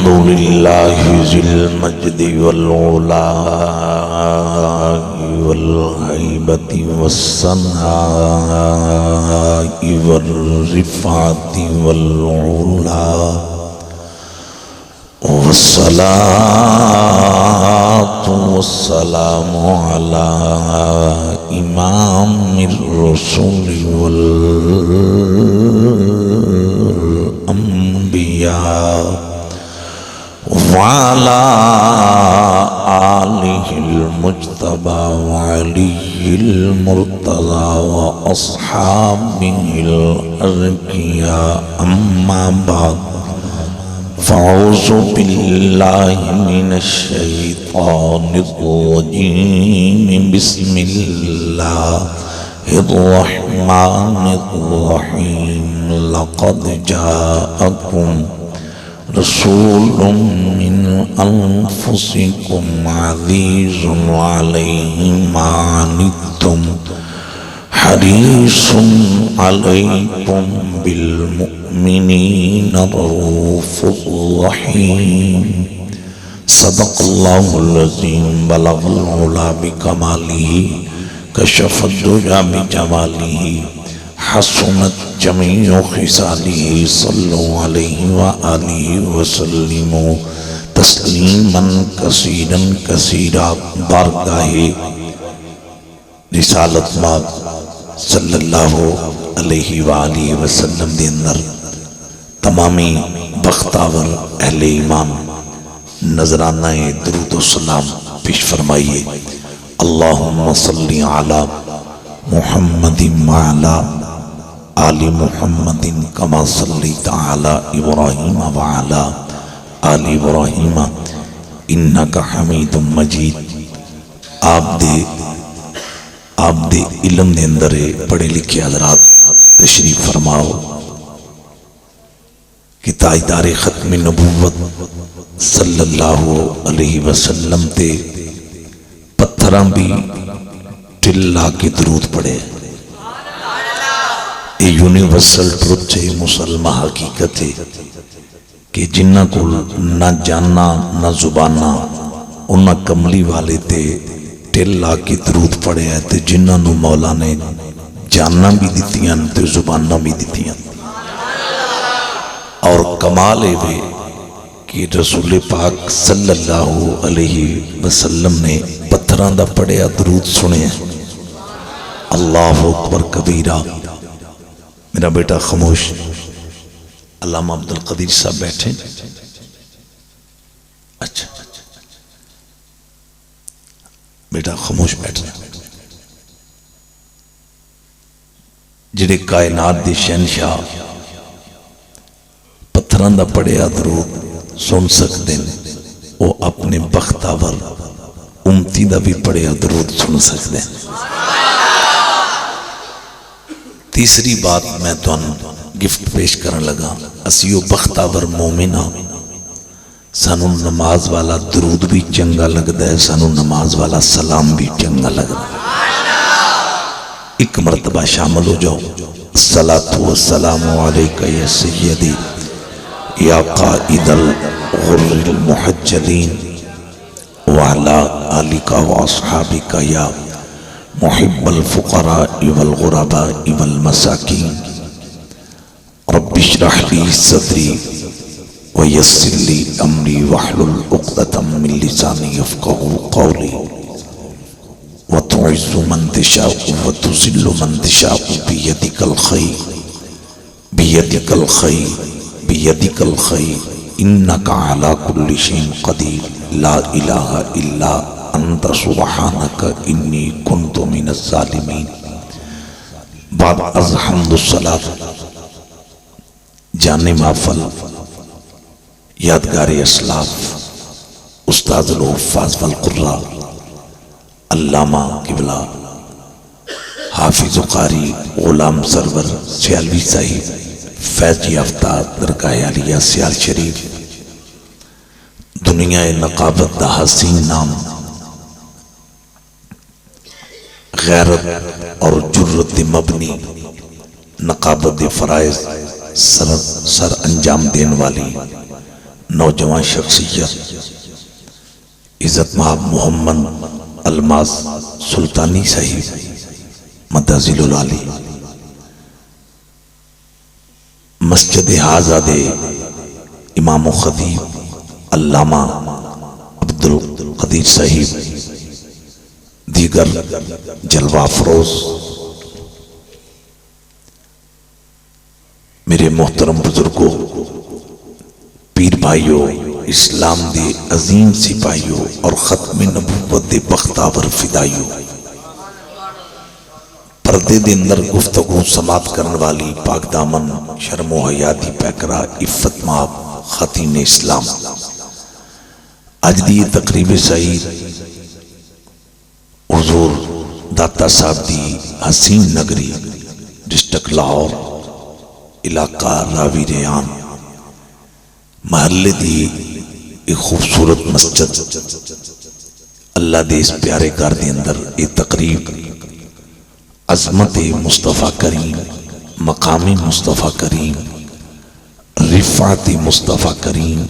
الحمد لله ذي المجد والعلاء والهيبة والثناء والرفعة والعلا، والصلاة والسلام على إمام الرسل والأنبياء وعلى آله المجتبى وعلي المرتضى وأصحابه الأذكياء. أما بعد، فأعوذ بالله من الشيطان الرجيم. بسم الله الرحمن الرحيم. لقد جاءكم رسول من أنفسكم عزيز عليه ما عنتم حريص عليكم بالمؤمنين رؤوف رحيم. صدق الله العظيم. بلغ العلا بكماله، كشف الدجى بجماله، حسنت جميع خصاله. صلوا عليه وآله وسلموا تسلیما کثیرا کثیرا. بارگاہ رسالت مآب صلی اللہ علیہ وآلہ وسلم دے اندر تمامی بختاور اہل ایمان نظرانہ درود و سلام پیش فرمائیے. اللہم صلی علی محمد وعلی آل محمد کما صلیت علی ابراہیم وعلی آل ابراہیم انکا حمید مجید. آپ دے علم دے اندر پڑھے لکھے حضرات تشریف فرماؤ کہ تاجدار ختم نبوت صلی اللہ علیہ وسلم تے پتھراں بھی ٹلا کے درود پڑھے. یہ یونیورسل ٹروتھ ہے، مسلمہ حقیقت ہے کہ جنہ کو نہ جاننا نہ زباننا انہ کملی والے تے ٹلا کے درود پڑھے ہیں، تے جنہ نو مولا نے جاننا بھی دیتیاں تے زباننا بھی دیتیاں. اور کمال ہے بھی کہ رسول پاک صلی اللہ علیہ وسلم نے پتھران دا پڑھیا درود سنے ہیں. اللہ اکبر کبیرہ. میرا بیٹا خاموش. علامہ عبدالقدیر صاحب بیٹھے. اچھا بیٹا خاموش بیٹھنا. جڑے کائنات دے شہنشاہ پتھران دا پڑھیا درود سن سکتے ہیں، وہ اپنے بختاور امتی دا بھی پڑھیا درود سن سکتے ہیں. تیسری بات میں تو گفٹ پیش کرن لگا. اسیو بختاور مومنہ، سانو نماز والا درود بھی چنگا لگتا ہے، سانو نماز والا سلام بھی چنگا لگتا ہے. ایک مرتبہ شامل ہو جاؤ. الصلاة والسلام علیکہ یا سیدی یا قائد الغر المحجلین وعلا آلکہ واصحابکہ یا محب الفقراء والغرباء والمساکین. رب اشرح لی صدری ویسر لی امری واحلل عقدۃ من لسانی یفقهوا قولی. وتعز من تشاء وتذل من تشاء بیدک الخیر بیدک الخیر بیدک الخیر انک علی کل شیء قدیر. لا الہ الا انت سبحانک انی کنت من الظالمین. بعد از حمد الصلاۃ جان محفل یادگار اسلاف استاد الحفاظ والقراء علامہ قبلہ حافظ قاری غلام سرور سیالوی صاحب فیض یافتہ درگاہ عالیہ سیال شریف، دنیا نقابت دا حسین نام، غیرت اور جرت مبنی نقابت فرائض سر انجام دین والی نوجوان شخصیت عزت مآب محمد الماس سلطانی صاحب مدظل العالی، مسجد حاضہ دے امام و خطیب علامہ عبدالقدیر صاحب، دیگر جلوہ فروز میرے محترم بزرگوں، پیر بھائیوں، اسلام دے عظیم سپاہیوں اور ختم نبوت دے بختاور فدائیوں، پردے دے اندر گفتگو سماعت کرن والی پاک دامن شرم و حیا دی پیکرا عفت مآب خاتین اسلام، اج دی تقریب سعید حضور داتا صاحب دی حسین نگری ڈسٹرکٹ لاہور، علاقہ راوی ریان، محلے دی ایک خوبصورت مسجد اللہ دے اس پیارے گھر دے اندر یہ تقریب عظمت مصطفیٰ کریم، مقام مصطفیٰ کریم، رفعت مصطفیٰ کریم،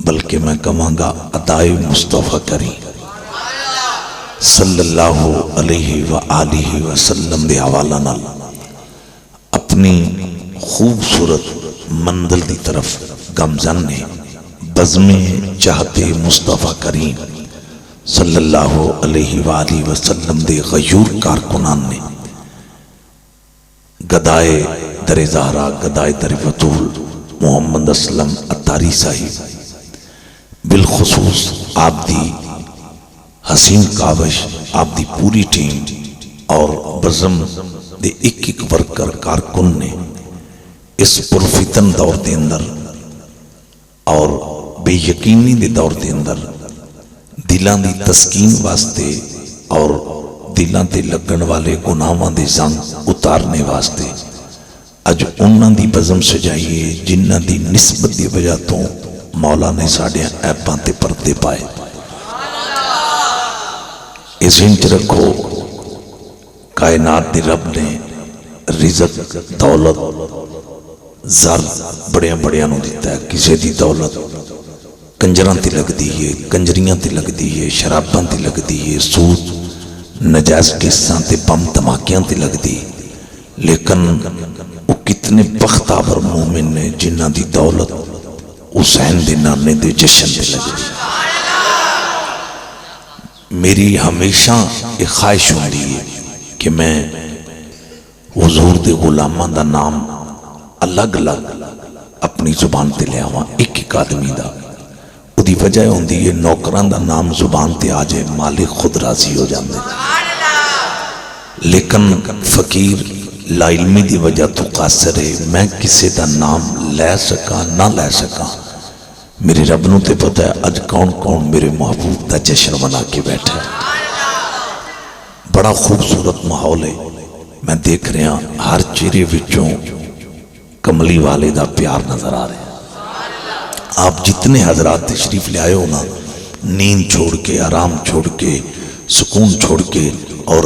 بلکہ میں کہوں گا ادائے مصطفیٰ کریم صلی اللہ علیہ وآلہ وسلم دے حوالہ نال اپنی خوبصورت منزل دی طرف گامزن نے بزم چاہتے مصطفیٰ کریم صلی اللہ علیہ وآلہ وسلم دے غیور کارکنان نے گدائے در زہرا، گدائے در بطول محمد اسلم اتاری صاحب، بالخصوص آپ دی حسین کاوش، آپ دی پوری ٹیم اور بزم دے ایک ورکر کارکن نے اس پرفتن دور دے اندر اور بے یقینی دے دور دے اندر دلان دی تسکین واسطے اور دلان تے لگن والے گناہاں دے زنگ اتارنے واسطے اج انہاں دی بزم سجائیے جنہاں دی نسبت دی وجہ تو مولا نے ساڑے ایپاں تے پردے پائے۔ اس انچ رکھو کائنات دی رب نے رزق دولت زر بڑیاں بڑیاں نو دیتا ہے، کسی دی دولت کنجران تی لگ دی ہے، کنجریاں تی لگ دی ہے، شرابان تی لگ دی ہے، سود نجائز کیساں تے بم دھماکیاں تے لگ دی، لیکن وہ کتنے بختاور مومن نے جنہاں دی دولت حسین دے نانے دے جشن تے لگ دی۔ میری ہمیشہ ایک خواہش ہوندی ہے کہ میں حضور دے غلاماں دا نام الگ الگ اپنی زبان تے لے آواں، ایک ایک آدمی دا، وہ دی وجہ ہوندی ہے نوکران دا نام زبان تے آ جائے مالک خود راضی ہو جاندے، لیکن فقیر لا علمی دی وجہ تو قاصر ہے، میں کسی دا نام لے سکا نہ لے سکا، میرے رب نو تے پتہ ہے اج کون کون میرے محبوب دا جشن منا کے بیٹھا ہے۔ بڑا خوبصورت ماحول ہے، میں دیکھ رہا ہوں ہر چہرے وچوں کملی والے دا پیار نظر آ رہے ہیں۔ آپ جتنے حضرات تشریف لے آئے ہو نا، نیند چھوڑ کے، آرام چھوڑ کے، سکون چھوڑ کے اور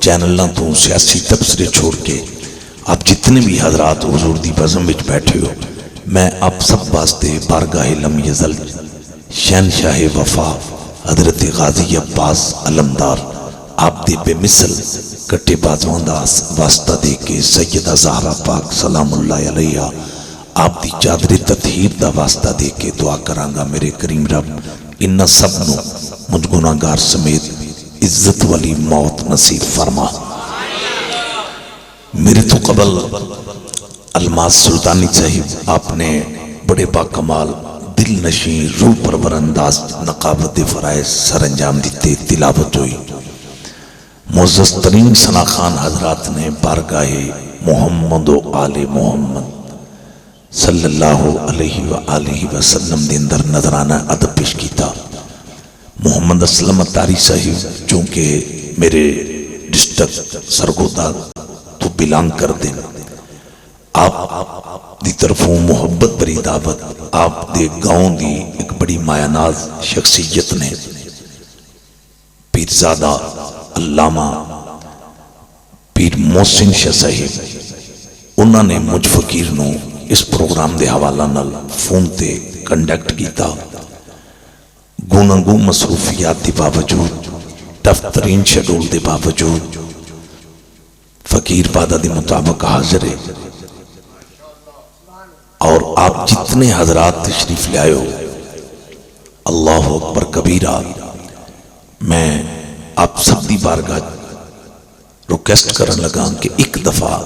چینلوں تو سیاسی تبصرے چھوڑ کے آپ جتنے بھی حضرات حضور دی بزم وچ بیٹھے ہو، میں آپ سب واسطے بارگاہ لم یزل شہنشاہ وفا حضرت غازی عباس علمدار آپ دے بے مثل کٹے بازوان دا واسطہ دے کے سیدہ زہرا پاک سلام اللہ علیہ آپ دی چادر تطہیر دا واسطہ دے کے دعا کرانگا میرے کریم رب انہا سب نو مجھ گناہگار سمیت عزت والی موت نصیب فرما۔ میرے تو قبل الماس سلطانی صاحب آپ نے بڑے باکمال دل نشین روح پرور انداز نقابت فرائض سر انجام دیتے، تلاوت ہوئی، معزز ترین ثنا خان حضرات نے بارگاہ محمد و آل محمد صلی اللہ علیہ وآلہ وسلم دے اندر نظرانہ ادب پیش کیتا۔ محمد اسلم اتاری صاحب چونکہ میرے ڈسٹرکٹ سرگودا تو بلانگ کر دیں، آپ دی طرفوں محبت بری دعوت آپ دے گاؤں دی ایک بڑی مایاناز شخصیت نے پیرزادہ علامہ پیر محسن شاہ صاحب انہوں نے مجھ فقیر نو اس پروگرام دے حوالہ نال فون تے کنڈکٹ کیتا گوناگوں مصروفیات کے باوجود ٹف ترین شیڈول کے باوجود فقیر وعدہ کے مطابق حاضر ہے اور آپ جتنے حضرات تشریف لے آئے ہو اللہ اکبر کبیرہ میں آپ سب دی بارگاہ ریکویسٹ کرن لگا کہ ایک دفعہ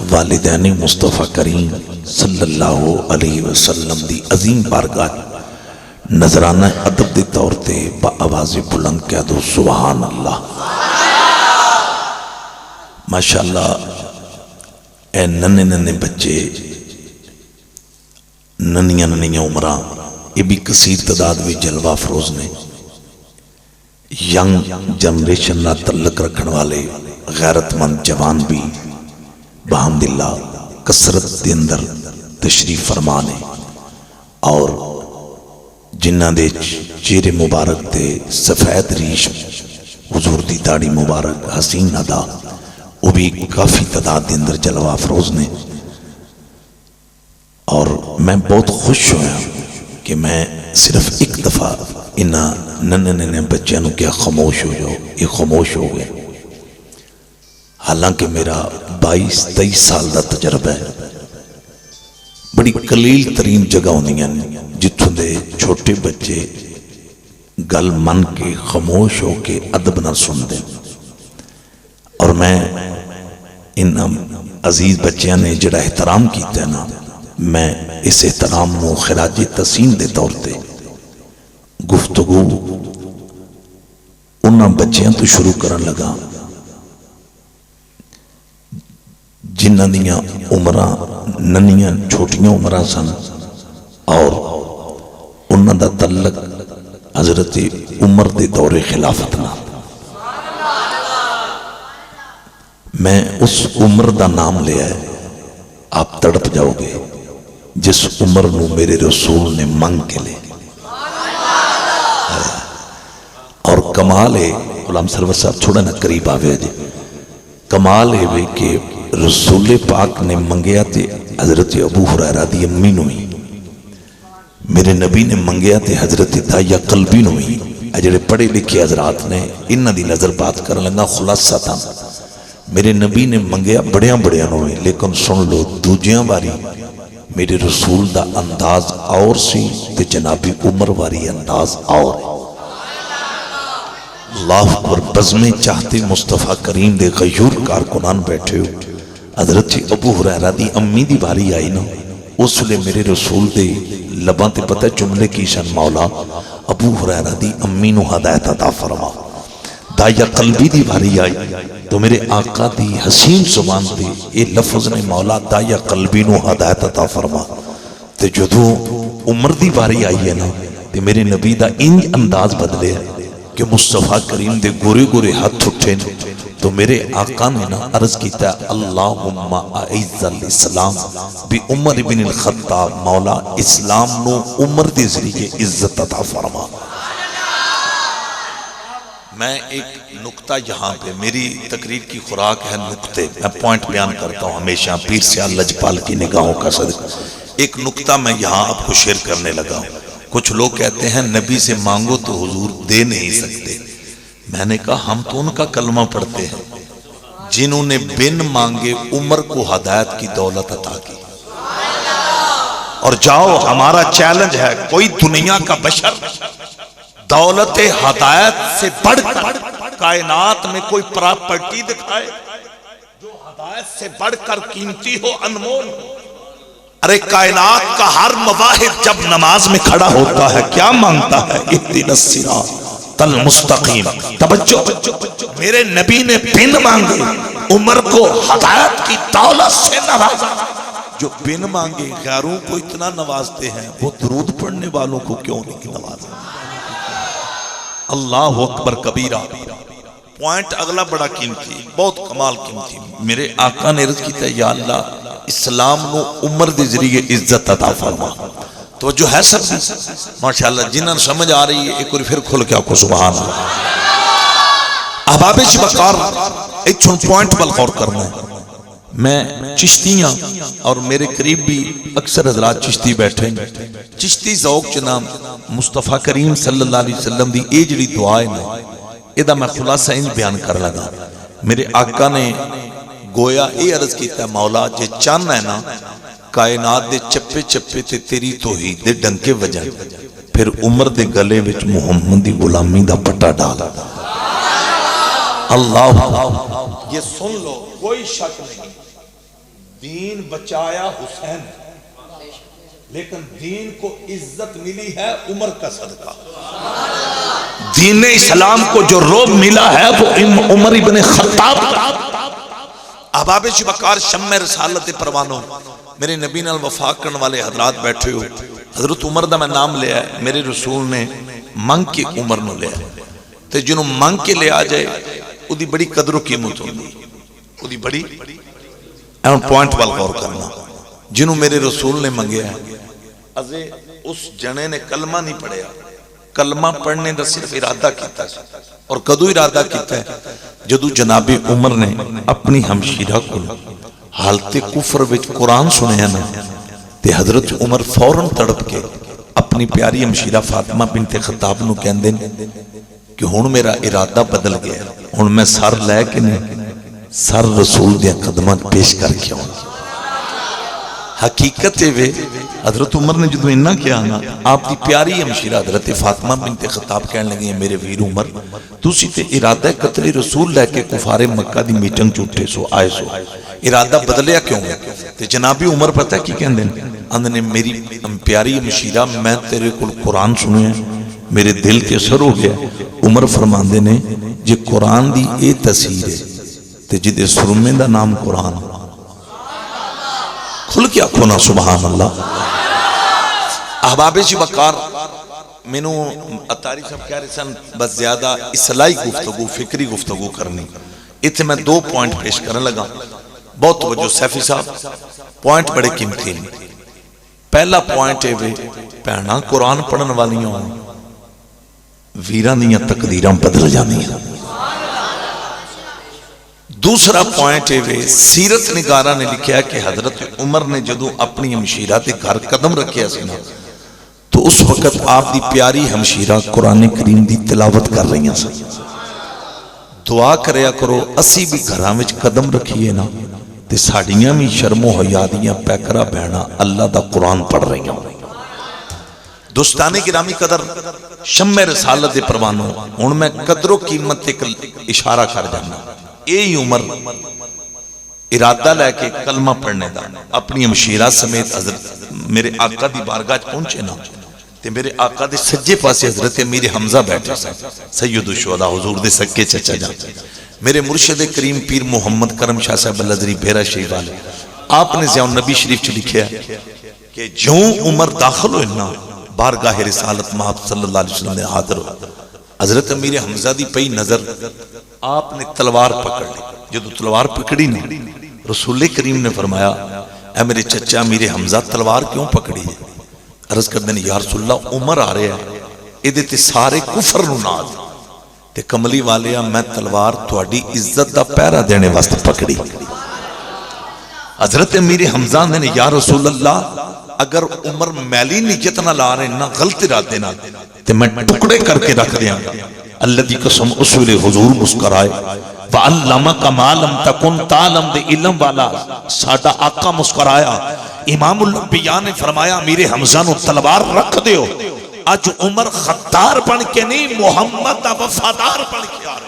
والدین مصطفیٰ کریم صلی اللہ علیہ وسلم دی عظیم بارگاہ نظرانہ ادب دے طور تے با آواز بلند کہہ دو سبحان اللہ ماشاءاللہ اے ننے ننے بچے ننیاں ننیاں عمرہ یہ بھی کثیر تعداد بھی جلوہ افروز نے ینگ جنریشن نہ تعلق رکھن والے غیرت مند جوان بھی بحمداللہ کثرت دے اندر تشریف فرمانے اور جنہ دے چہرے مبارک تے سفید ریش حضور دی داڑھی مبارک حسین ادا وہ بھی کافی تعداد دے اندر جلوہ افروز نے اور میں بہت خوش ہوا کہ میں صرف ایک دفعہ انہاں ننے ننے بچوں نے کیا خاموش ہو جاؤ یہ خاموش ہو گئے حالانکہ میرا 22-23 سال دا تجربہ ہے بڑی قلیل ترین جگہ ہوندیاں جتھوں دے چھوٹے بچے گل من کے خاموش ہو کے ادب نہ سن دیں اور میں ان عزیز بچیاں نے جڑا احترام کیتا ہے نا میں اس احترام نو خراج تحسین دے طور تے گفتگو انہاں بچیاں تو شروع کرن لگا جنہ دیاں عمرہ ننیاں چھوٹیاں عمرہ سن اور انہاں دا تعلق حضرت عمر دے دور خلافت نہ میں اس عمر دا نام لیا ہے آپ تڑپ جاؤ گے جس عمر نو میرے رسول نے منگ کے لے اور کمال ہے غلام سرور صاحب چھوڑا نا قریب آوے جی کمال ہے بھی کہ رسول پاک نے منگیا تے حضرت ابو ہریرہ دی امی نو ہی میرے نبی نے منگیا تے حضرت دایا قلبی نو ہی اجڑے پڑھے لکھے حضرات نے انہ دی نظر بات کر لگا خلاصہ تھا میرے نبی نے منگیا بڑیاں بڑیاں نو ہی لیکن سن لو دوجیاں باری میرے رسول دا انداز اور سی تے جنابی عمر واری انداز اور اللہ اکبر بزمیں چاہتے مصطفیٰ کریم دے غیور کارکنان بیٹھے ہو حضرت ابو ہریرہ دی امی دی باری آئی نا اس لئے میرے رسول دے لباں تے پتہ جملے کی شان مولا ابو ہریرہ دی امی نو ہدایت عطا فرما دایا قلبی دی باری آئی تو میرے آقا دی حسین زبان دی اے لفظ نے مولا دایا قلبی نو ہدایت عطا فرما تے جدو عمر دی باری آئی ہے نا تے میرے نبی دا ان انداز بدلے کہ مصطفیٰ کریم دے گورے گورے ہاتھ اٹھے تو میرے آقا نے نا عرض کیتا ہے اللہم اعز الاسلام بی عمر بن الخطاب مولا اسلام نو عمر دے ذریعے عزت عطا فرما میں ایک نکتہ یہاں پہ میری تقریر کی خوراک ہے نکتے میں پوائنٹ بیان کرتا ہوں ہمیشہ پیر سیال لجپال کی نگاہوں کا صدقہ ایک نکتہ میں یہاں آپ کو شیئر کرنے لگا ہوں کچھ لوگ کہتے ہیں نبی سے مانگو تو حضور دے نہیں سکتے میں نے کہا ہم تو ان کا کلمہ پڑھتے ہیں جنہوں نے بن مانگے عمر کو ہدایت کی دولت عطا کی اور جاؤ ہمارا چیلنج ہے کوئی دنیا کا بشر دولت ہدایت سے بڑھ کر کائنات میں کوئی پراپرٹی دکھائے جو ہدایت سے بڑھ کر قیمتی ہو انمول ارے کائنات کا ہر مواہب جب نماز میں کھڑا ہوتا ہے کیا مانگتا ہے اہدنا الصراط المستقیم توجہ میرے نبی نے بن مانگے عمر کو ہدایت کی دولت سے نوازا جو بن مانگے غیروں کو اتنا نوازتے ہیں وہ درود پڑھنے والوں کو کیوں نہیں نوازا اللہ اکبر کبیرہ پوائنٹ اگلا بڑا قیمتی بہت کمال قیمتی میرے آقا نے عرض کیتا ہے یا اللہ اسلام نو عمر دے ذریعے عزت عطا فرما تو جو ہے سب ماشاءاللہ جنہاں سمجھ آ رہی ہے ایک اور پھر کھل کے آپ کو سبحان اللہ احباب شبکار ایک چھن پوائنٹ بل غور کرنا ہے میں چشتیاں اور میرے قریب بھی اکثر حضرات چشتی بیٹھے ہیں، چشتی ذوق جناب مصطفیٰ کریم صلی اللہ علیہ وسلم دی اے جڑی دعا ہے نا، ایدہ میں خلاصہ انج بیان کر لگا۔ میرے آقا نے گویا اے عرض کیتا ہے مولا جے چاہنا ہے نا کائنات دے چپے چپے تے تیری توحید دے ڈنکے وجہ، پھر عمر دے گلے وچ محمد دی غلامی دا پٹا ڈالا۔ اللہ یہ سن لو، کوئی شک نہیں، دین بچایا حسین، لیکن دین کو عزت ملی ہے عمر کا صدقہ۔ دین اسلام کو جو روب ملا ہے وہ عمر ابن خطاب کا۔ احباب شبکار شمع رسالت پروانوں، میرے نبی نال وفا کرنے والے حضرات بیٹھے ہو، حضرت عمر دا میں نام لیا ہے، میرے رسول نے منگ کے عمر نو لیا ہے، تو جنہوں منگ کے لے آ جائے وہ دی بڑی قدر و قیمت ہوندی، وہ دی بڑی اہم پوائنٹ وال غور کرنا۔ جنہوں میرے رسول نے منگیا ہے، ازے اس جنے نے کلمہ نہیں پڑھیا، کلمہ پڑھنے دا صرف ارادہ کیتا ہے، اور کدو ارادہ کیتا ہے جدو جناب عمر نے اپنی ہمشیرہ کو حالت کفر وچ قرآن سنے نا، تے حضرت عمر فوراں تڑپ کے اپنی پیاری ہمشیرہ فاطمہ بنت خطاب نو کہندے کہ ہن میرا ارادہ بدل گیا، ہن میں سر لے کے نہیں سر رسول دیا قدمات پیش کر کے ہوں۔ حقیقت ہے حضرت عمر نے جدو انہا کیا نا، آپ دی پیاری ہمشیرہ حضرت فاطمہ بنت خطاب کہنے لگی ہیں میرے ویر عمر تُسی تے ارادہ قتل رسول لے کے کفار مکہ دی میٹنگ چوٹے سو آئے سو، ارادہ بدلیا کیوں ہے؟ تے جنابی عمر پتہ کی کہندے اندنے میری پیاری ہمشیرہ میں تیرے کل قرآن سنے ہیں، میرے دل کے اثر ہو گیا۔ عمر فرماندے نے جے قرآن دی اے تصویر ہے تے جدے سرمے دا نام قرآن کھل کیا کھونا سبحان اللہ۔ احباب شبکار مینوں اتاری صاحب کہہ رہے سن بس زیادہ اصلاحی گفتگو فکری گفتگو کرنی، اتنے میں دو پوائنٹ پیش کرنے لگا، بہت توجہ سیفی صاحب، پوائنٹ بڑے قیمتی ہیں۔ پہلا پوائنٹ ہے بھیڑاں قرآن پڑھن والیاں ویران دیاں تقدیراں بدل جانی ہیں۔ دوسرا پوائنٹ ہے سیرت نگارہ نے لکھا کہ حضرت عمر نے جدو اپنی ہمشیرہ تے گھر قدم رکھیا سنا تو اس وقت آپ دی پیاری ہمشیرہ قرآن کریم دی تلاوت کر رہی ہیں سن۔ دعا کریا کرو اسی بھی گھران وچ قدم رکھیے نا تے ساڑیاں بھی شرم و حیادیاں پیکرہ بہنا اللہ دا قرآن پڑھ رہی ہیں۔ دوستانی گرامی قدر شمع رسالت پروانوں، ان میں قدر و قیمت ایک اشارہ کر جانا۔ اے عمر ارادہ لے کے کلمہ پڑھنے دا اپنی ہمشیرہ سمیت حضرت میرے آقا دی بارگاہ پہنچے نا، تے میرے آقا دے سجے پاسے حضرت امیر حمزہ بیٹھے سا، سید الشہداء حضور دے سکے چچا جان، میرے مرشد کریم پیر محمد کرم شاہ صاحب الازری بھیرہ شریف والے، آپ نے ضیاء النبی شریف چ لکھیا ہے کہ جوں عمر داخل ہوئے نا بارگاہ رسالت محمد صلی اللہ علیہ وسلم نے حاضر ہو، حضرت امیر حمزہ دی پئی نظر آپ نے تلوار پکڑ لی، جدو تلوار پکڑی نہیں رسول کریم نے فرمایا اے میرے چچا امیر حمزہ تلوار کیوں پکڑی ہے؟ عرض کر دینے یا رسول اللہ عمر آ رہے ہیں ادھے تے سارے کفر نو ناز تے کملی والے میں تلوار تھوڑی عزت دا پیرا دینے واسطے پکڑی۔ حضرت امیر حمزہ نے یا رسول اللہ اگر عمر میلی نیت نہ لا رہے نہ غلط ارادے نہ تے میں ٹکڑے کر کے رکھ دیا۔ اللہ دی قسم اصول حضور مسکرائے وَعَلَّمَكَ مَا لَمْ تَكُنْ تَعْلَمْ دے علم والا ساڈا آقا مسکرایا۔ امام الانبیاء نے فرمایا امیر حمزہ نو تلوار رکھ دیو، آج عمر خطار بن کے نہیں محمد دا وفادار بن کے آ رہے۔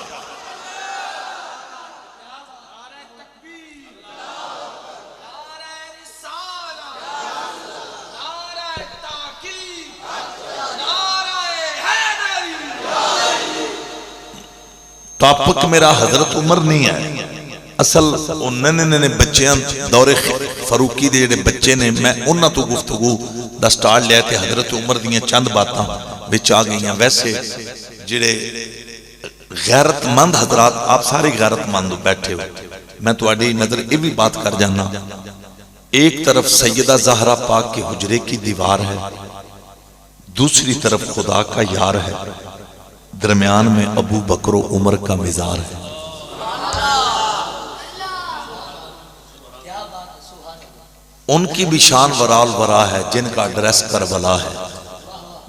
ٹاپک میرا حضرت عمر نہیں ہے، اصل انہوں نے بچیاں دور فاروقی دے جڑے بچے نے میں انہاں تو گفتگو دا سٹارٹ لیا تھے حضرت عمر دیاں چند باتاں بچ آ گئیاں۔ ویسے جڑے غیرت مند حضرات آپ سارے غیرت مند بیٹھے ہو، میں تو آڈی نظر یہ بھی بات کر جانا، ایک طرف سیدہ زہرہ پاک کے حجرے کی دیوار ہے، دوسری طرف خدا کا یار ہے، درمیان میں ابو بکر و عمر کا مزار ہے۔ ان کی بھی شان ورال ورا ہے جن کا ایڈریس کربلا ہے،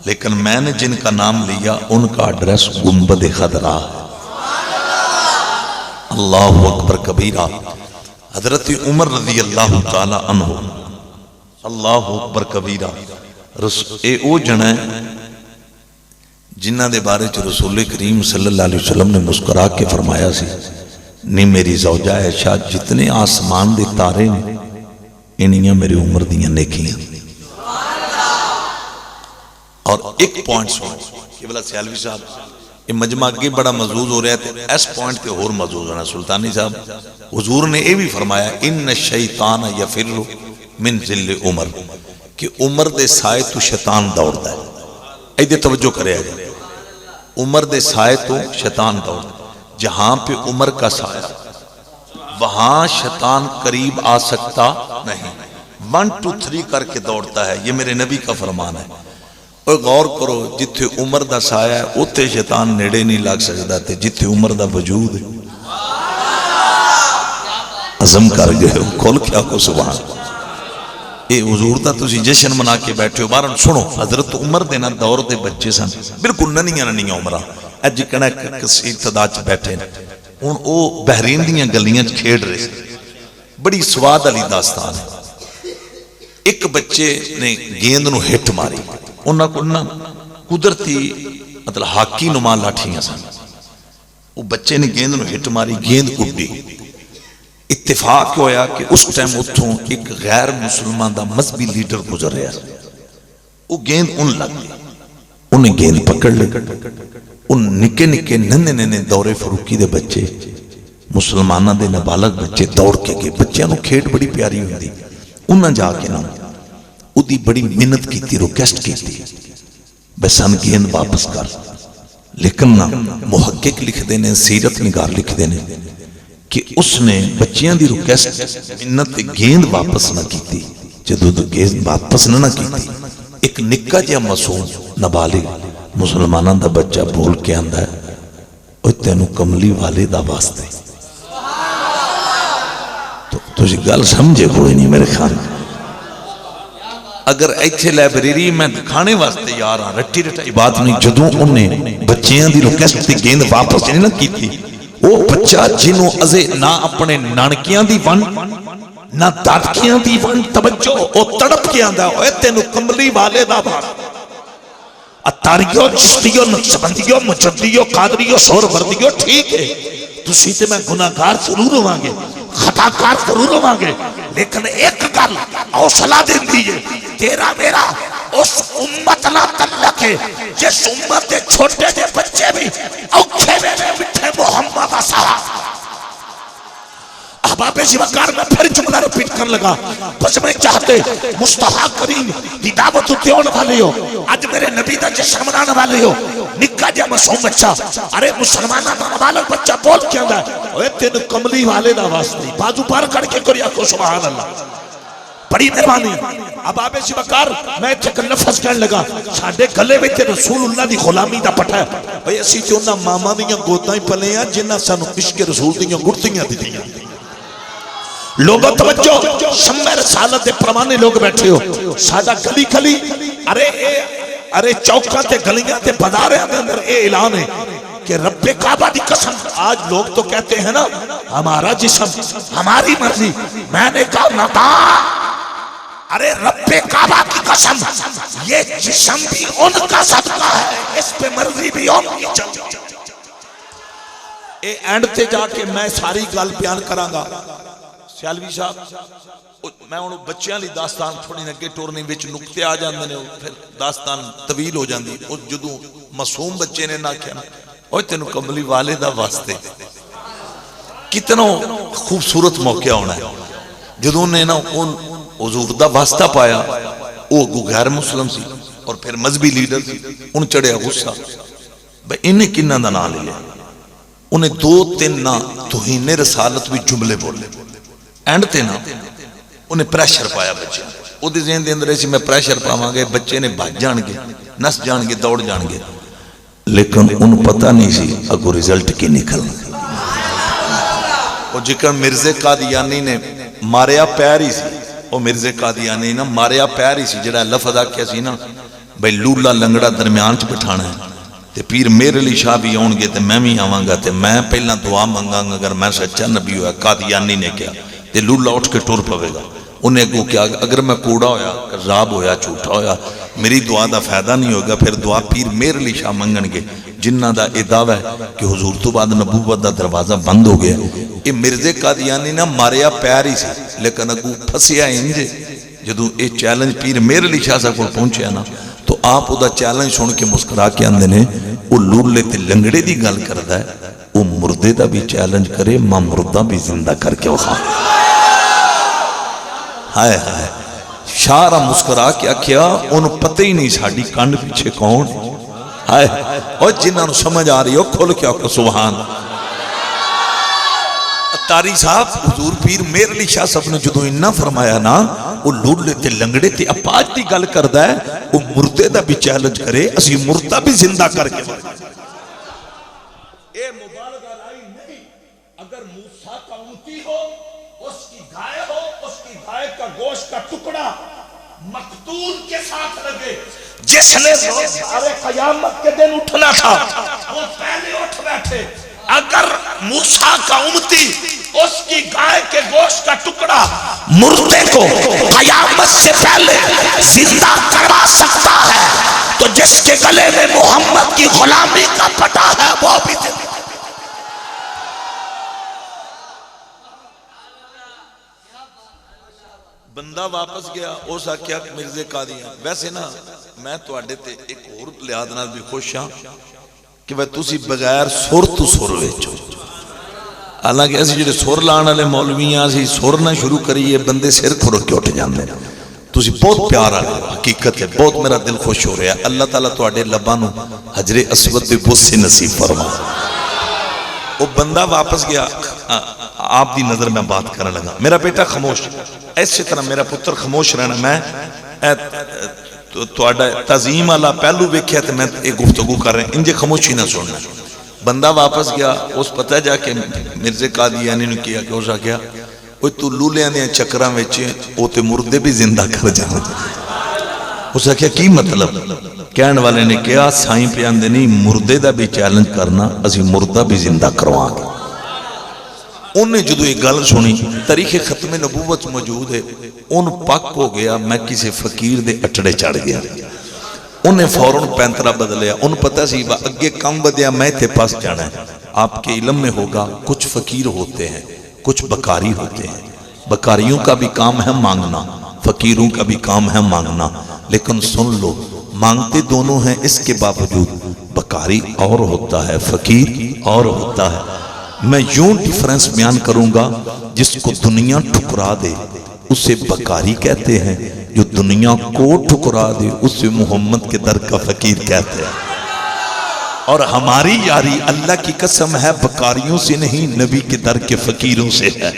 لیکن میں نے جن کا نام لیا ان کا ایڈریس گنبد خضرا ہے۔ اللہ اکبر کبیرہ۔ حضرت عمر رضی اللہ تعالی عنہ، اللہ اکبر کبیرہ، اے او جن ہے جنہ دے بارے چ رسول کریم صلی اللہ علیہ وسلم نے مسکرا کے فرمایا سی، نہیں میری زوجہ عائشہ جتنے آسمان دے تارے نے انہیاں میری عمر دیاں نیکیاں۔ اور ایک پوائنٹ سنو قبلہ سیالوی صاحب، یہ مجمع اگے بڑا مضبوط ہو رہا ہے، اس پوائنٹ تے اور مضبوط ہونا۔ سلطانی صاحب حضور نے یہ بھی فرمایا ان الشیطان یفر من ذل عمر، کہ عمر دے سائے تو شیطان دوڑتا ہے۔ ایدے توجہ کرے آگے، عمر دے سائے تو شیطان دوڑتا ہے۔ جہاں پہ عمر کا سایہ وہاں شیطان قریب آ سکتا نہیں، 1 2 3 کر کے دوڑتا ہے، یہ میرے نبی کا فرمان ہے۔ اور غور کرو جتھے عمر دا سایہ ہے اتھے شیطان نیڑے نہیں لگ سکتا تھے، جتھے عمر دا وجود ہے عظم کر گئے ہو کھول کیا کو سبحان۔ اے حضور دا تسی جشن منا کے بیٹھے ہو، بارن سنو حضرت عمر دے نا دور دے بچے سن بالکل ننیاں عمرہ، اج کنا کسی ابتدا چ بیٹھے ان او بحرین دیاں گلیاں کھیڑ رہے، بڑی سواد علی داستان ہے۔ ایک بچے نے گیند نو ہٹ ماری، انہاں کو نا قدرتی مطلب ہاکی نما لاٹھیاں سن، وہ بچے نے گیند نو ہٹ ماری، گیند کڈی۔ اتفاق ہویا کہ اس ٹائم اتھوں ایک غیر مسلمان دا مذہبی لیڈر گزر رہا، وہ گیند ان لگ گئی، انہیں گیند پکڑ لے، ان نکے نکے ننے ننے دورے فروکی دے بچے مسلمانہ دے نابالغ بچے دوڑ کے گئے، بچیاں نو کھیڑ بڑی پیاری ہوئی دی، انہاں جا کے نا دی بڑی محنت کی تھی، ریکویسٹ کی تھی بسان گیند واپس کر، لیکن نا محقق لکھ دینے، سیرت نگار لکھ دینے کہ اس نے بچیاں دی ریکویسٹ محنت گیند واپس نہ کی تھی، جدو تو گیند واپس نہ کی تھی، ایک نکا جیا معصوم نابالغ مسلمانوں دا بچہ بول کے آندا ہے اوہ تینوں کملی والے دا واسطے۔ تو تجھے گل سمجھے کوئی نہیں میرے خیال، اگر ایتھے لائبریری میں دکھانے واسطے یار رٹی رٹائی بات نہیں، جدوں انہیں بچیاں دی ریکویسٹ دی گیند واپس نہیں نہ کی تھی، وہ بچہ جنوں ازے نہ اپنے نانکیاں دی ون نہ دادکیاں دی ون توجہ، وہ تڑپ کے آندا اوے تینوں کملی والے دا واسطے۔ اتاریوں چشتیوں نقشبندیوں مجدیوں قادریوں شور وردیوں ٹھیک ہے، تسی تے میں گناہگار ضرور ہوانگے، خطاکار ضرور ہوانگے، لیکن ایک گل حوصلہ دین دیئے، تیرا میرا اس امت نہ تعلق ہے جس امت دے چھوٹے دے بچے بھی اوکھے میں مٹھے محمد صاحب۔ احباب زیوکار میں پھر جملہ رپیٹ کرنے لگا، بس میں چاہتے مصطفیٰ کریم دی دعوت دیون والے ہو، آج میرے نبی دا جشن منانے والے ہو، نکا جا معصوم بچہ، ارے مسلمانہ دا نابالغ بچہ بول کے آندا ہے اوے تین کملی والے دا واسطے، بازو پار کر کے کریا کو سبحان اللہ، بڑی مہربانی۔ احباب زیوکار میں ایک لفظ کہنے لگا، ساڈے گلے وچ رسول اللہ دی غلامی دا پٹھا ہے، بھئی اسی تے انہاں ماما دیاں گوداں ہی پلے ہیں جنہاں سانو عشق رسول دیاں گڑتیاں دتیاں۔ لوگوں توجہ، شمع رسالت دے پروانے لوگ بیٹھے ہو، ساڈا گلی گلی ارے چوکاں تے گلیاں تے بازاراں دے اندر اے اعلان ہے کہ رب کعبہ دی قسم، آج لوگ تو کہتے ہیں نا ہمارا جسم ہماری مرضی، میں نے کہا نہ، ارے رب کعبہ کی قسم یہ جسم بھی ان کا صدقہ ہے، اس پہ مرضی بھی ان کی چلتی۔ اے اینڈ تے جا کے میں ساری گل بیان کراں گا سیالوی صاحب، میں انہوں بچیاں لی داستان تھوڑی نگے ٹورنی وچ نکتے آ جاندے نے، پھر داستان طویل ہو جاندی، اور جدوں معصوم بچے نے نہ کہنا اوہ تینوں کملی والے دا واسطے، کتنا خوبصورت موقع ہونا ہے۔ جدوں نے نا ان حضور دا واسطہ پایا، وہ غیر مسلم سی اور پھر مذہبی لیڈر سی، ان چڑھے غصہ، بھئی انہیں کنہ دا نہ لیا، انہیں 2-3 نا توہین رسالت بھی جملے بولے، اینڈ تے نا انہیں پریشر پایا بچے، وہ دے ذہن دے اندر ایسی میں پریشر پاواں گے، بچے نے بھاج جان گے، نس جان گے، دوڑ جان گے، لیکن ان پتہ نہیں سی اگو ریزلٹ کی نکل۔ وہ جکر مرزے قادیانی نے ماریا پیاری سی، وہ مرزے قادیانی نا ماریا پیر ہی سی جڑا لفظ آکھیا سی نا بھئی لولا لنگڑا درمیان چ بٹھانا ہے تے پیر میرے علی شاہ بھی آؤں گے تے میں بھی آواں گا تے میں پہلا دعا منگاں گا اگر میں سچا نبی ہوا قادیانی نے کیا تے لولا اٹھ کے ٹر پوے گا انہیں کو کیا اگر میں کوڑا ہویا کذاب ہویا جھوٹا ہویا میری دعا دا فائدہ نہیں ہوگا پھر دعا پیر میرے علی شاہ منگن گے جنہ دا ادعویٰ ہے کہ حضور تو بعد نبوت دا دروازہ بند ہو گیا یہ مرزے قادیانی نا ماریا پیر ہی سی لیکن اگو پھسیا انجے جدو یہ چیلنج پیر میرے علی شاہ صاحب کو پہنچے نا تو آپ دا چیلنج سن کے مسکرا کے آندے نے وہ لولے تے لنگڑے دی گل کردا ہے وہ مردے دا بھی چیلنج کرے ماں مردہ بھی زندہ کر کے وخا ہائے ہائے شارہ مسکرا کے کیا ان پتہ ہی نہیں ساڑی کانڈ پیچھے کون ہائے اور جنہاں نو سمجھ آ رہی ہو کھول کیا کہ سبحان تاری صاحب حضور پیر میرے علی شاہ صاحب نے جدو انہا فرمایا نا وہ لوڑ تے لنگڑے تے اپاج دی گل کردہ ہے وہ مردے دا بھی چیلنج کرے اسی مردہ بھی زندہ کر کے اے مبالغہ لائی نہیں اگر موسیٰ کا امتی ہو اس کی گائے ہو اس کی گائے کا گوشت کا ٹکڑا مقتول کے ساتھ لگے جس نے روزگار قیامت کے دن اٹھنا تھا وہ پہلے اٹھ بیٹھے اگر موسیٰ کا امتی اس کی گائے کے گوشت کا ٹکڑا مردے کو قیامت سے پہلے زندہ کروا سکتا ہے تو جس کے گلے میں محمد کی غلامی کا پٹا ہے وہ بھی زندہ بندہ واپس گیا اس آکھیا مرزے قادیان ویسے نا میں تو آڈے تے ایک اور لحاظ بھی خوش ہاں کہ وہ تسی بغیر سور تو سور ویچو حالانکہ ایسی جڑے سور لانا لے مولویاں سی سورنا شروع کریے بندے سر کھڑو کے اٹھ جاندے تسی بہت پیارا لے حقیقت ہے بہت میرا دل خوش ہو رہا ہے اللہ تعالیٰ تو آڈے لبانو حجر اسود دے بہت سے نصیب فرما وہ بندہ واپس گیا آپ دی نظر میں بات کرنے لگا میرا بیٹا خاموش ایسے طرح میرا پتر خاموش رہنا میں تو تعظیم اللہ پہلو بیکھیا تھے میں ایک گفتگو کر رہے ہیں انجھے خاموشی نہ سننا بندہ واپس گیا اس پتہ جا کہ مرزے قادیانی نے کیا کہ اسا کیا وہ تو لولیاں دیا چکران ویچے وہ تے مردے بھی زندہ کر جانا اسا کیا کی مطلب کہن والے نے کیا سائیں پہ آندے نہیں مردے دا بھی چیلنج کرنا اسی مردہ بھی زندہ کروان گے انہیں جدو ایک گل سنی تاریخ ختم نبوت موجود ہے ان پاک ہو گیا میں کسی فقیر دے اٹڑے چڑھ گیا انہیں فوراں پینترہ بدلیا ان پتہ سی با اگے کم بدیا میں تے پاس جانا ہے آپ کے علم میں ہوگا کچھ فقیر ہوتے ہیں کچھ بکاری ہوتے ہیں بکاریوں کا بھی کام ہے مانگنا فقیروں کا بھی کام ہے مانگنا لیکن سن لو مانگتے دونوں ہیں اس کے باوجود بکاری اور ہوتا ہے فقیر اور ہوتا ہے میں یوں ڈیفرنس بیان کروں گا جس کو دنیا ٹھکرا دے اسے بکاری کہتے ہیں جو دنیا کو ٹھکرا دے اسے محمد کے در کا فقیر کہتے ہیں اور ہماری یاری اللہ کی قسم ہے بکاریوں سے نہیں نبی کے در کے فقیروں سے ہے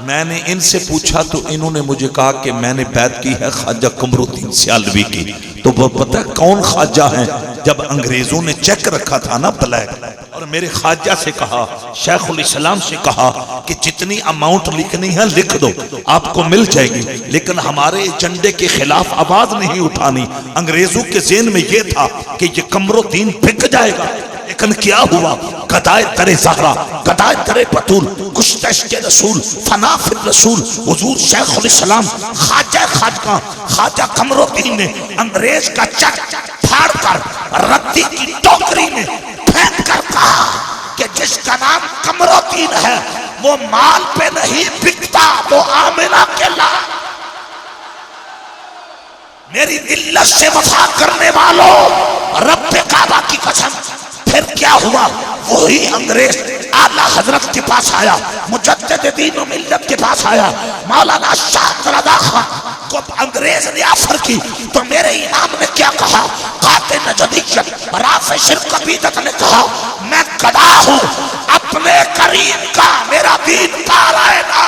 میں نے ان سے پوچھا تو انہوں نے مجھے کہا کہ میں نے بیعت کی ہے خواجہ قمر الدین سیالوی کی تو وہ پتہ کون خواجہ ہیں جب انگریزوں نے چیک رکھا تھا نا بلیک اور میرے خواجہ سے کہا شیخ الاسلام سے کہا کہ جتنی اماؤنٹ لکھنی ہے لکھ دو آپ کو مل جائے گی لیکن ہمارے ایجنڈے کے خلاف آواز نہیں اٹھانی انگریزوں کے ذہن میں یہ تھا کہ یہ قمر الدین بک جائے گا لیکن کیا ہوا گدائے در زہرا گدائے در بطول گشتش کے رسول فنا فی الرسول حضور شیخ الاسلام خواجہ قمر الدین نے انگریز کا چک پھاڑ کر ردی کی ٹوکری میں پھینک کر کہا کہ جس کا نام قمر الدین ہے وہ مال پہ نہیں بکتا وہ آمنہ کے لال میری ملت سے وفا کرنے والوں رب کعبہ کی قسم پھر کیا ہوا وہی انگریز اعلیٰ حضرت کے پاس آیا مجدد دین و ملت کے پاس آیا مولانا شاہ رضا خان کو انگریز نے آفر کی تو میرے امام نے کیا کہا قاتل نجدیت رافع شرک عبیدت نے کہا میں گدا ہوں اپنے کریم کا میرا دین پار آئے نا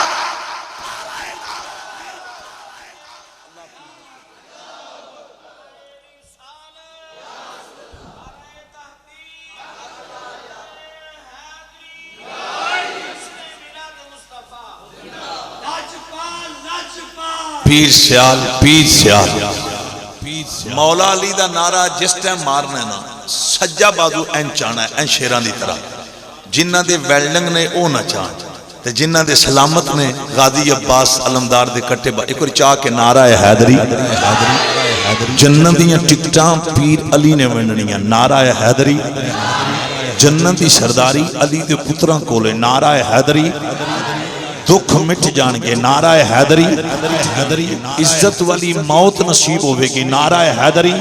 پیر سیال پیر سیال مولا علی دا نعرہ جس ٹائم مارنا ہے نا سجا بازو این چانا ہے این شیران دی طرح جنہ دے ویلڈنگ نے او نہ چاہ تے جنہ دے سلامت نے غازی عباس علمدار دے کٹے با ایک اور چاہ کے نعرہ حیدری جنت دیاں ٹکٹاں پیر علی نے ونڈنیاں نعرہ حیدری جنت دی سرداری علی دے پتراں کولے نعرہ حیدری دکھ مٹ جان گے نعرہ حیدری عزت والی موت نصیب ہوئے گی نعرہ حیدری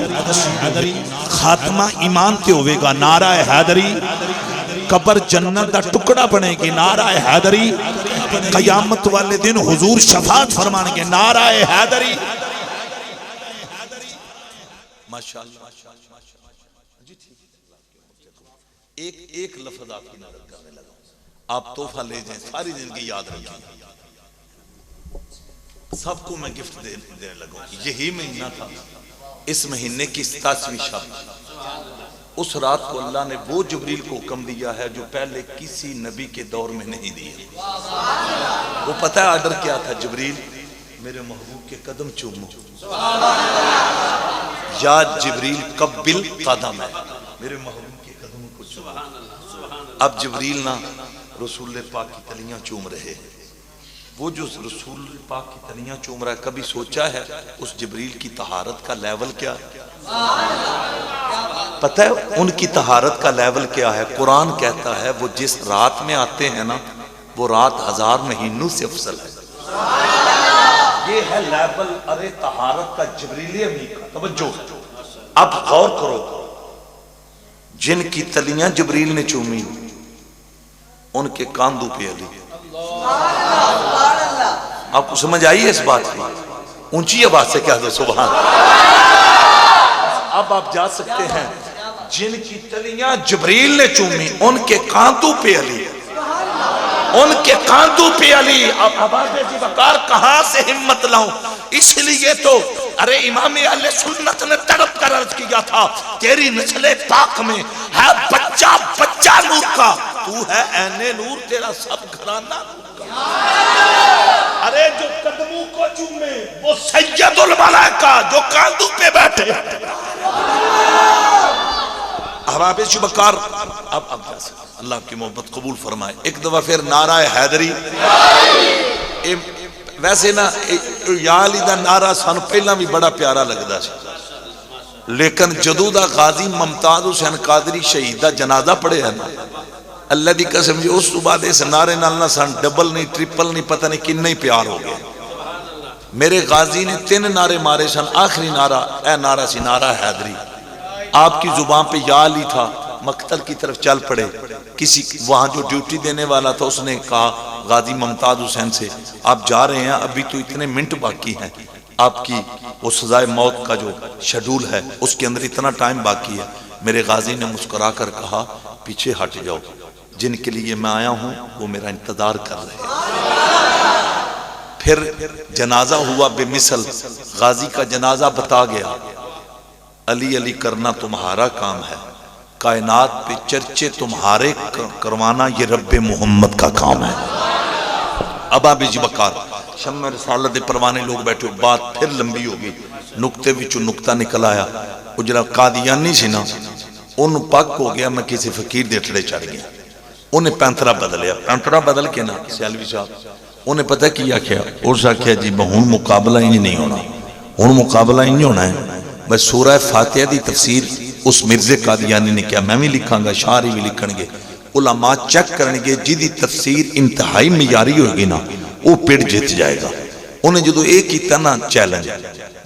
خاتمہ ایمان تے ہوئے گا نعرہ حیدری قبر جنت دا ٹکڑا بنے گی نعرہ حیدری قیامت والے دن حضور شفاعت فرمانے گے نعرہ حیدری ماشاءاللہ ایک لفظ آپ کی نظر کرنے لگا آپ تحفہ لے جائیں ساری زندگی یاد رکھیں سب کو میں گفٹ دینے لگا یہی مہینہ تھا اس مہینے کی 27ویں شب اس رات کو اللہ نے وہ جبریل کو حکم دیا ہے جو پہلے کسی نبی کے دور میں نہیں دیا وہ پتہ ہے آرڈر کیا تھا جبریل میرے محبوب کے قدم چومو یا جبریل قبل قدم ہے میرے محبوب کے قدموں کو چومو اب جبریل نہ رسول پاک کی تلیاں چوم رہے وہ جو رسول پاک کی تلیاں چوم رہا ہے کبھی سوچا ہے اس جبریل کی طہارت کا لیول کیا ہے پتہ ہے ان کی طہارت کا لیول کیا ہے قرآن کہتا ہے وہ جس رات میں آتے ہیں نا وہ رات 1000 مہینوں سے افضل ہے یہ ہے لیول ارے طہارت کا جبریل امین کا توجہ اب غور کرو جن کی تلیاں جبریل نے چومی ان کے کاندھوں پہ علی آپ کو سمجھ آئی ہے اس بات کی اونچی آواز سے کہہ دو سبحان اب آپ جا سکتے ہیں جن کی تلیاں جبریل نے چومی ان کے کاندھوں پہ علی ان کے کاندھوں پہ علی اب آواز جی وقار کہاں سے ہمت لاؤں اس لیے تو ارے امام اہل سنت نے تڑپ کر عرض کیا تھا تیری نسل پاک میں ہے بچہ بچہ نور کا تو ہے عین نور تیرا سب گھرانہ نور کا ارے جو قدموں کو چومے وہ سید الملائکہ جو کاندھوں پہ بیٹھے حباب شبکار اب اللہ کی محبت قبول فرمائے ایک دفعہ پھر نعرہ حیدری ویسے نا یا علی دا نعرہ سانو پہلا بھی بڑا پیارا لگدا سی لیکن جدو دا غازی ممتاز حسین قادری شہید دا جنازہ پڑے ہے نا اللہ دی قسم جی اس تو بعد اس نعرے نالنا سان ڈبل نہیں ٹرپل نہیں پتہ نہیں کن نہیں پیار ہو گئے میرے غازی نے 3 نعرے مارے سن آخری نعرہ اے نعرہ سی نعرہ حیدری آپ کی زبان پہ یا علی تھا مقتل کی طرف چل پڑے کسی وہاں جو ڈیوٹی دینے والا تھا اس نے کہا غازی ممتاز حسین سے آپ جا رہے ہیں ابھی تو اتنے منٹ باقی ہیں آپ کی وہ سزائے موت کا جو شیڈول ہے اس کے اندر اتنا ٹائم باقی ہے میرے غازی نے مسکرا کر کہا پیچھے ہٹ جاؤ جن کے لیے میں آیا ہوں وہ میرا انتظار کر رہے ہیں پھر جنازہ ہوا بے مثل غازی کا جنازہ بتا گیا علی علی کرنا تمہارا کام ہے کائنات پہ چرچے تمہارے کروانا یہ رب محمد کا کام ہے ابا بیجی بکار شمع رسالت پروانے لوگ بیٹھے بات پھر لمبی ہوگی نکتے وچو نکتہ نکل آیا اجرا قادیانی سی نا ان پاک ہو گیا میں کسی فقیر دیٹھڑے چڑھ گیا انہیں پینترہ بدلیا پینترہ بدل کے نا سیالوی صاحب انہیں پتہ کیا کیا اور سا کیا جی ہون مقابلہ ہی نہیں ہونا ہون مقابلہ ہی نہیں ہونا ہے بس سورہ فاتحہ دی تفسیر اس مرزے قادیانی نے کیا میں بھی لکھاں گا شاعری بھی لکھن گے علماء چیک کریں گے جدی تفسیر انتہائی معیاری ہوگی نا وہ پیڑ جیت جائے گا انہیں جدو ایک ہی تنا چیلنج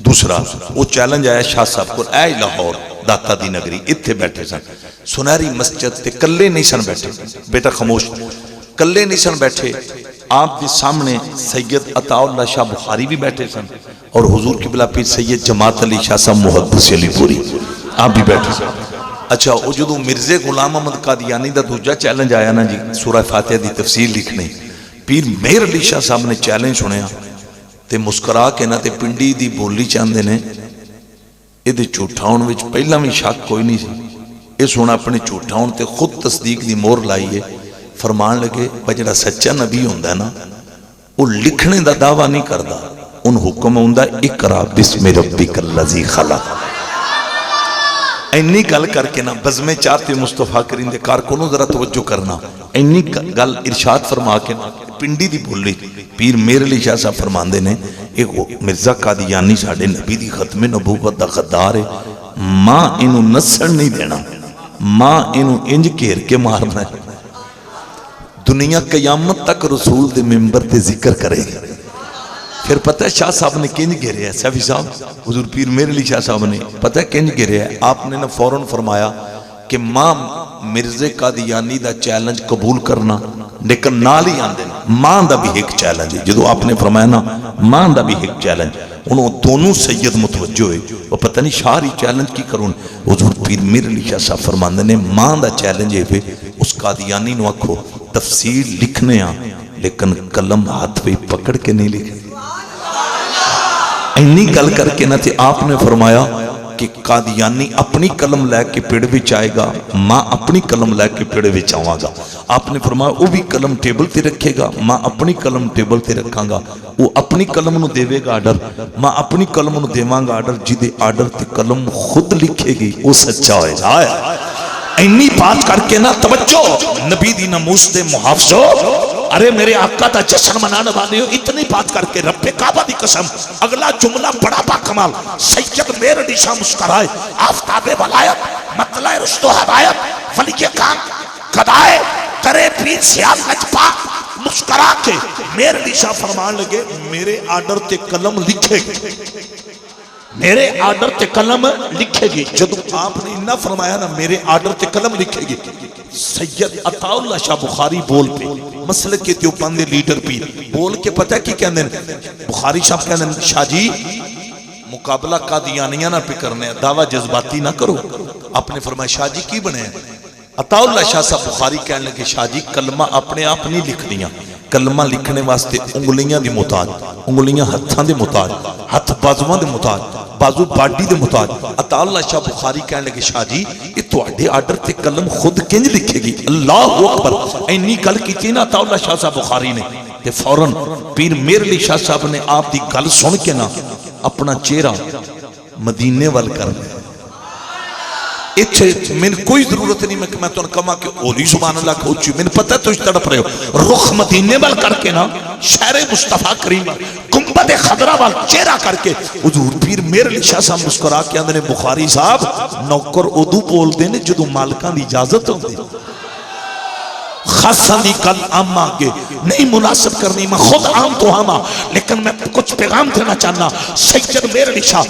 دوسرا وہ چیلنج آیا شاہ صاحب کو اے لاہور داتا دی نگری اتھے بیٹھے سن سنہری مسجد تے کلے نہیں سن بیٹھے بیٹا خاموش کلے نہیں سن بیٹھے آپ کے سامنے سید عطا اللہ شاہ بخاری بھی بیٹھے سن اور حضور قبلہ پیر سید جماعت علی شاہ صاحب محدث علی پوری آپ بھی بیٹھے سن اچھا وہ جدو مرزے غلام احمد قادیانی دا دوجہ چیلنج آیا نا جی سورہ فاتحہ دی تفسیر لکھنے پیر مہر علی شاہ صاحب نے چیلنج سنیا تے مسکرا کے نا تے پنڈی دی بولی چاندے نے یہ دے جھوٹاؤن وچ پہلا بھی شک کوئی نہیں سی یہ سونا اپنے جھوٹاؤن تے خود تصدیق دی مور لائیے فرمان لگے جڑا سچا نبی ہوندا ہے نا وہ لکھنے دا دعویٰ نہیں کردا ان حکم ہوندا اقرا بسم ربک الذی خلق. اینی گل کر کے نا بزم چارتے مصطفیٰ کریم دے کارکنوں ذرا توجہ کرنا. اینی گل ارشاد فرما کے نا پنڈی دی بولی پیر میر علی شاہ صاحب فرماندے نے ایک مرزا قادیانی ساڑھے نبی دی ختم نبوت دا غدار ہے. ماں انہوں نسن نہیں دینا, ماں انہوں انج گھیر کے مارنا ہے. دنیا قیامت تک رسول دے ممبر تے ذکر کرے گی. پھر پتہ ہے شاہ صاحب نے کنج گھیرے ہے, سیفی صاحب حضور پیر میر علی شاہ صاحب نے پتہ ہے کنج گھیرے ہے. آپ نے فوراً فرمایا کہ ماں مرزے قادیانی دا چیلنج قبول کرنا, لیکن نال ہی آندے ماں دا بھی ایک چیلنج ہے. جدو آپ نے فرمایا نا ماں دا بھی ایک چیلنج, انہوں دونوں سید متوجہ ہوئے. وہ پتہ نہیں شاہری چیلنج کی کروں. حضور پیر میر علی شاہ صاحب فرماندے نے ماں دا چیلنج ہے اس قادیانی نو آکھو تفسیر لکھنے ہاں لیکن قلم ہاتھ پہ پکڑ کے نہیں لکھنے. اینی گل کر کے نہ تھے آپ نے فرمایا کہ قادیانی اپنی قلم لے کے پیڑ وچ آئے گا, ماں اپنی قلم لے کے پیڑ وچ آواں گا. آپ نے فرمایا وہ بھی قلم ٹیبل تے رکھے گا, ماں اپنی قلم ٹیبل تے رکھاں گا. وہ اپنی قلم نو دے گا آرڈر, ماں اپنی قلم نو دیواں گا آرڈر. جدے آرڈر تے قلم خود لکھے گی وہ سچا ہوئے گا. اینی بات کر کے نا توجہ نبی دی ناموس دے محافظو, ارے میرے آقا دا جشن منانے والے ہو. اتنی بات کر کے رب کعبہ دی قسم اگلا جملہ بڑا با کمال. سید میر علی شاہ مسکرائے, آفتاب ولایت مطلع رشد و ہدایت ولی کام قدائے کرے پیر سیال نجپا مسکرا کے میر علی شاہ فرمان لگے میرے آرڈر تے قلم لکھے گی, میرے آرڈر تے قلم لکھے گی. جدو آپ نے انہا فرمایا نا میرے آرڈر تے قلم لکھے گی, سید عطا اللہ شاہ بخاری بول پہ مسلک کے تیوپندے لیڈر پیر بول کے پتہ کی کہندے ہیں بخاری صاحب کہندے ہیں شاہ جی مقابلہ قادیانیاں نہ پہ کرنے ہیں, دعویٰ جذباتی نہ کرو. آپ نے فرمایا شاہ جی کی بنے ہیں؟ عطا اللہ شاہ صاحب بخاری کہنے لگے شاہ جی کلمہ اپنے آپ نہیں لکھ دیاں, کلمہ لکھنے واسطے انگلیاں دی محتاج, انگلیاں ہتھاں دے محتاج, ہتھ بازواں دے محتاج, بازو باڈی دے محتاج. عطا اللہ شاہ بخاری کہنے لگے شاہ جی یہ تواڈے آرڈر تے قلم خود کنج لکھے گی. اللہ اکبر. اینی گل کیتی نا عطا اللہ شاہ صاحب بخاری نے تے فوراً پیر میر علی شاہ صاحب نے آپ دی گل سن کے نا اپنا چہرہ مدینے وال کر دیا. میں کوئی ضرورت نہیں میں تو کما کہ اولی سبحان اللہ کھوچی میں پتہ تو اس تڑپ رہے ہو. رخ مدینے وال کر کے نا شہر مصطفیٰ کریم گنبد خضرہ وال چہرہ کر کے حضور پیر میر علی شاہ صاحب مسکرا کے اندر بخاری صاحب نوکر اردو بول دینے جدو مالکان دی اجازت ہوندی خاصا دی کل عام آگے نہیں مناسب کرنی, میں خود عام تو عام لیکن میں کچھ پیغام دینا چاہنا. سید میر علی شاہ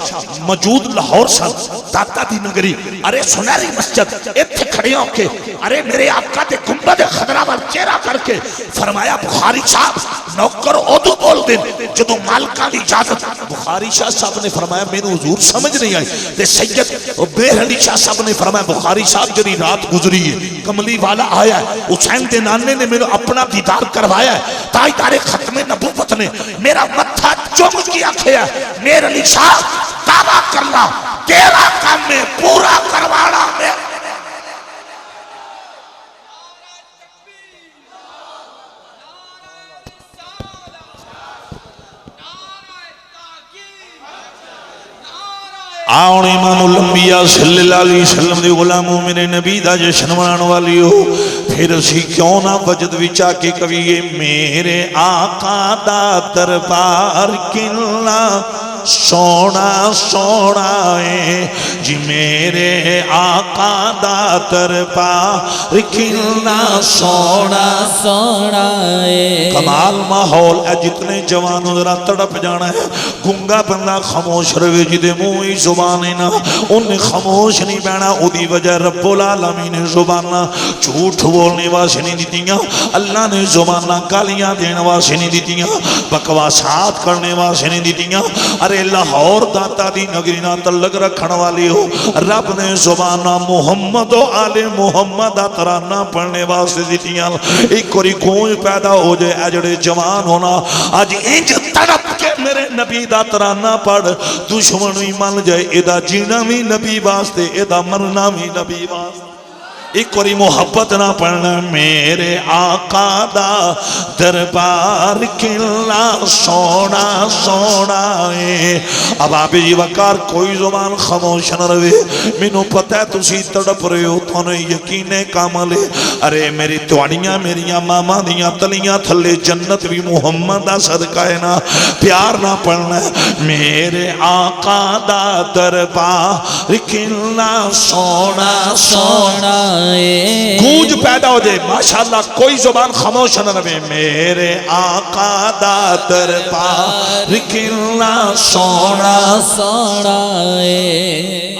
موجود لاہور سن داتا دی نگری, ارے سنہری مسجد اتھے کھڑے ہوں کے ارے میرے آقا دے گنبد خضرہ وال چہرہ کر کے فرمایا بخاری صاحب نوکر اردو بول دیں جدو مالکہ دی اجازت. بخاری شاہ صاحب نے فرمایا میں نے حضور سمجھ نہیں آئی. تے سید میر علی شاہ صاحب نے فرمایا بخاری صاحب جری رات گزری ہے کملی والا آیا ہے, حسین دے نانے نے میرے اپنا دیدار کروایا ہے, تاجدار ختم نبوت نے میرا متھا چوم کیا کھیا. میر علی شاہ دعویٰ کرنا تیرا کام میں پورا کروانا میں آؤں امام الانبیاء صلی اللہ علیہ وسلم دی غلاموں میرے نبی دا جشن منانے والی ہو. پھر اسی کیوں نہ وجد وچا کے کبھی میرے آقا دا دربار کنا سونا سونا ہے جی میرے آقا دا دربار کنا سونا سونا ہے. کمال ماحول ہے جتنے جوانوں ذرا تڑپ جانا ہے. گنگا بندہ خاموش روے جدے موئی زبان ہے نا انہیں خاموش نہیں بینا او دی وجہ رب العالمین زبانہ جھوٹ بولنے واسے نہیں دیتیاں, اللہ نے زبانہ گالیاں دینے واسے نہیں دیتیاں, بکواسات کرنے واسے نہیں دیتیاں. ارے لاہور داتا دی نگری نہ تلگ رکھن والی ہو رب نے زبانہ محمد و آل محمد ترانہ پڑھنے واسے دیتیاں. ایک کوری گونج پیدا ہو جائے اجڑے جوان ہونا آج انج تڑپ کے میرے نبی دا ترانہ پڑھ دشمن بھی من جائے ادا جینا بھی نبی واسطے ادا مرنا بھی نبی واسطے. ایک واری محبت نہ پڑھنا میرے آقا دا دربار کلا سونا سونا ہے اب آپ جی وقار کوئی زبان خاموش نہ رہے مینوں پتہ ہے تسی تڑپ رہے ہو تو نے یقین کامل ہے ارے میری توڑیاں میریاں ماما دیاں تلیاں تھلے جنت بھی محمد دا صدقہ ہے نا پیار نہ پڑھنا میرے آقا دا دربار کلا سونا سونا گونج پیدا ہو جائے ماشاءاللہ کوئی زبان خاموش نہ رہے میرے آقا دا دربار کلا سونا سونا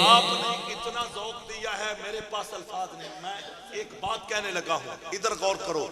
آپ نے اتنا ذوق دیا ہے میرے پاس الفاظ نہیں میں ایک بات کہنے لگا ہوں ادھر غور کرو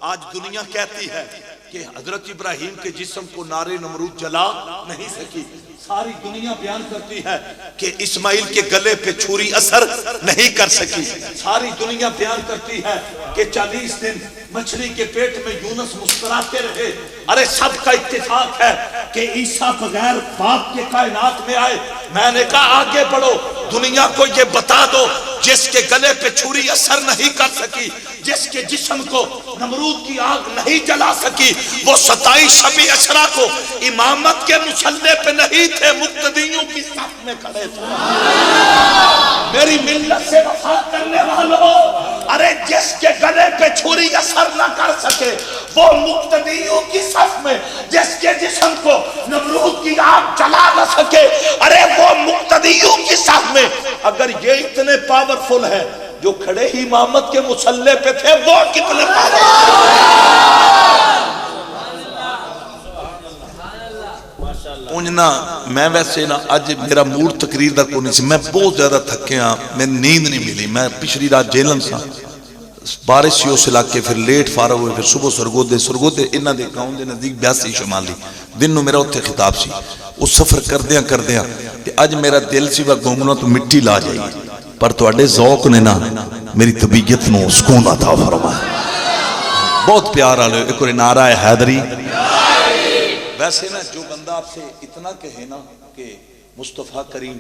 آج دنیا کہتی ہے کہ حضرت ابراہیم کے جسم کو نار نمرود جلا نہیں سکی ساری دنیا بیان کرتی ہے کہ اسماعیل کے گلے پہ چھری اثر نہیں کر سکی ساری دنیا بیان کرتی ہے کہ 40 دن مچھلی کے پیٹ میں یونس مسکراتے رہے ارے سب کا اتفاق ہے کہ عیسیٰ بغیر باپ کے کائنات میں آئے میں نے کہا آگے بڑھو دنیا کو یہ بتا دو جس کے گلے پہ چھری اثر نہیں کر سکی جس کے جسم کو نمرود کی آگ نہیں جلا سکی وہ 27 شب عشرہ کو امامت کے مصلی پہ نہیں تھے مقتدیوں کی صف میں کھڑے تھے میری ملت سے وفا کرنے والوں ارے جس کے گلے پہ چھری اثر نہ کر سکے وہ مقتدیوں کی صف میں جس کے جسم کو نمرود کی آگ جلا نہ سکے ارے وہ مقتدیوں کی صف میں اگر یہ اتنے پاورفل ہے جو کھڑے ہی امامت کے مصلی پہ تھے وہ کتنے پونجنا میں ویسے نا آج میرا موڈ تقریر دا کو نہیں سی میں بہت زیادہ تھکے ہاں میں نیند نہیں ملی میں پچھلی رات جیلن سا بارش سی اس علاقے پھر لیٹ فارغ ہوئے پھر صبح سرگودے انہ دے گاؤں دے نزدیک 82 شمالی دن نو میرا اتھے خطاب سی اس سفر کر دیاں کہ آج میرا دل سی وہ گونگنا تو مٹی لا جائے پر تو اڈے ذوق نے نا میری طبیعت نو سکون عطا فرمایا بہت پیار آلے ایک اور نعرہ حیدری ویسے نا جو بندہ آپ سے اتنا کہے نا کہ مصطفیٰ کریم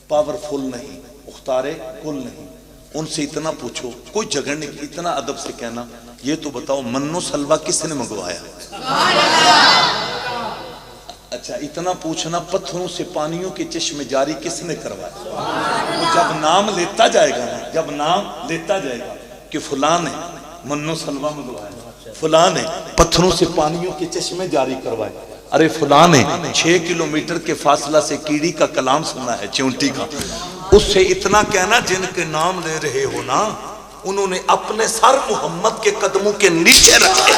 پاورفل نہیں مختار کل نہیں ان سے اتنا پوچھو کوئی جگہ نہیں اتنا ادب سے کہنا یہ تو بتاؤ منو سلوہ کس نے منگوایا اچھا اتنا پوچھنا پتھروں سے پانیوں کے چشم جاری کس نے کروایا جب نام لیتا جائے گا جب نام لیتا جائے گا کہ فلاں نے منو سلوہ منگوایا فلاں نے پتھروں سے پانیوں کے چشمے جاری کروائے ارے فلاں نے 6 کلومیٹر کے فاصلہ سے کیڑی کا کلام سنا ہے چونٹی کا اس سے اتنا کہنا جن کے نام لے رہے ہو نا انہوں نے اپنے سر محمد کے قدموں کے نیچے رکھے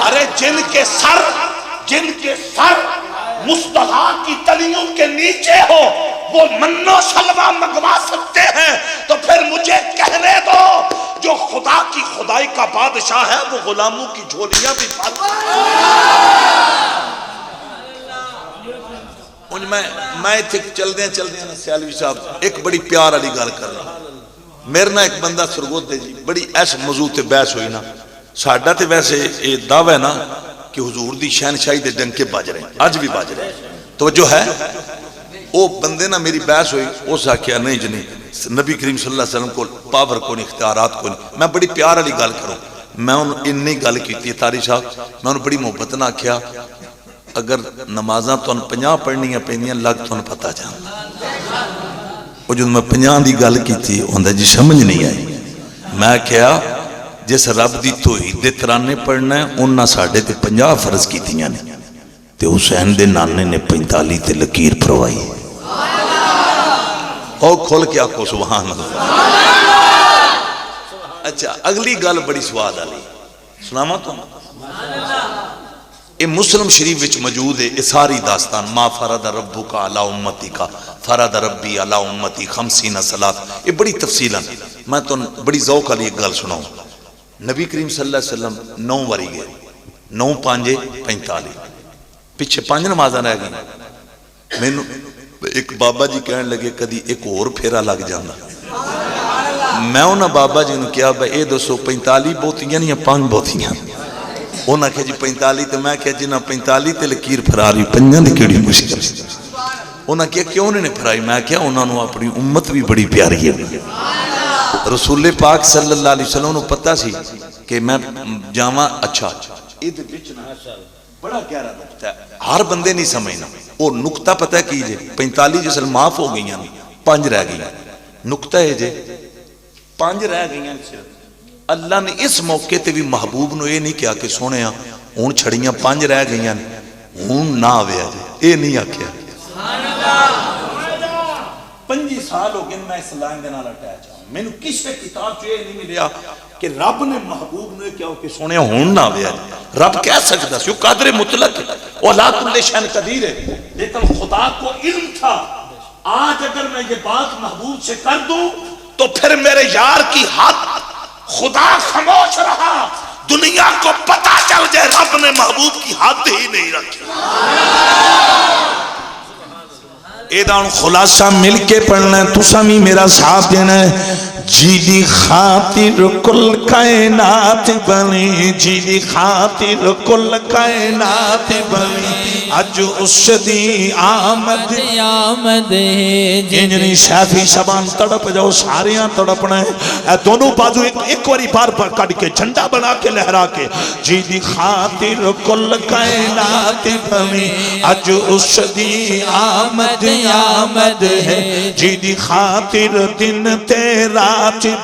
ارے جن کے سر مصطفیٰ کی تلیوں کے نیچے ہو وہ منو سلوہ منگوا سکتے ہیں تو پھر مجھے کہنے دو جو خدا کی خدائی کا بادشاہ ہے وہ غلاموں کی جھولیاں بھی پالتا ہے میں چل دیں نا سیالوی صاحب ایک بڑی پیار علی گال کر رہا میرے نا ایک بندہ سرگوت دے جی بڑی ایس موضوع تے بحث ہوئی نا ساڈا تے ویسے یہ دعویٰ ہے نا کہ حضور دی شہنشاہی دے ڈنکے باج رہے ہیں آج بھی باج رہے ہیں توجہ ہے وہ بندے نا میری بحث ہوئی وہ ساکھیا نہیں جنی نبی کریم صلی اللہ علیہ وسلم کو پاور کو نہیں اختیارات کو نہیں میں بڑی پیار علی گال کروں میں انہی گال کیتی ہے تاری صاحب میں انہوں بڑی محبت نہ کیا اگر نمازاں تو 50 پڑھنی ہیں پہنیاں لگ تو پتہ جانا وہ جو میں 50 دی گال کیتی ہوندہ جی سمجھ نہیں آئی میں کیا جس رب دی توحید دے ترانے پڑھنا ہے انہاں ساڑھے تے 50 فرض کیتیاں نے تے حسین دے نانے نے 45 تے لکیر پروائی اور کھول کیا کو سبحان اللہ اچھا اگلی گل بڑی سواد آلی سناما تو یہ مسلم شریف وچ موجود ہے یہ ساری داستان ما فرد ربک علی امتی کا فرد ربی علی امتی 50 صلاۃ یہ بڑی تفصیل ہے میں تو بڑی ذوق والی ایک گل سناؤں نبی کریم صلی اللہ علیہ وسلم 9 واری گئے 9 5 45 پیچھے 5 نمازاں رہ گئی میں ایک بابا جی کہنے لگے کدی ایک اور پھیرا لگ جانا میں انہاں بابا جی نے کیا بھائی اے 245 بوتیاں نہیں 5 بوتیاں انہاں کہ جی 45 تے میں کہ جنہاں 45 تے لکیر پھرا رہی 5 دی کیڑی مشکل انہاں کیا کیوں نہیں پھرائی میں کیا انہاں نو اپنی امت بھی بڑی پیاری ہے رسول پاک صلی اللہ علیہ وسلم نو پتہ سی کہ میں جاواں اچھا ادھر وچ نہ بڑا گہرا نقطہ ہے ہر بندے نہیں سمجھنا وہ نقطہ پتہ ہے کی جے 45 جسل معاف ہو گئی ہیں 5 رہ گئی نقطہ ہے جے 5 رہ گئی ہیں اللہ نے اس موقع تے بھی محبوب نو یہ نہیں کیا کہ سونے ہوں چھڑیاں 5 رہ گئی ہیں ہوں نہ آویا جے یہ نہیں آکھیا 25 سال ہو گئے میں اس لائن دے نال اٹیچ ہوں میں نے کسی کتاب چ یہ نہیں ملیا کہ رب نے محبوب نے کیا کہ سونے ہون نہ آویا رب کہہ سکتا سی قادر مطلق ہے وہ لا کل شیء قدیر ہے لیکن خدا کو علم تھا آج اگر میں یہ بات محبوب سے کر دوں تو پھر میرے یار کی حد خدا خاموش رہا دنیا کو پتا چل جائے رب نے محبوب کی حد ہی نہیں رکھی ایدان خلاصہ مل کے پڑھنا ہے تو سمی میرا ساتھ دینا ہے جی دی خاطر کل کائنات بنی جی دی خاطر کل کائنات بنی اج اس دی آمد آمد ہے انجنی شیفی شبان تڑپ جاؤ ساریاں تڑپنا ہے دونوں بازو ایک واری بار پر کٹ کے جھنڈا بنا کے لہرا کے جی دی خاطر کل کائنات بنی اج اس دی آمد آمد ہے جی دی خاطر دن تیرا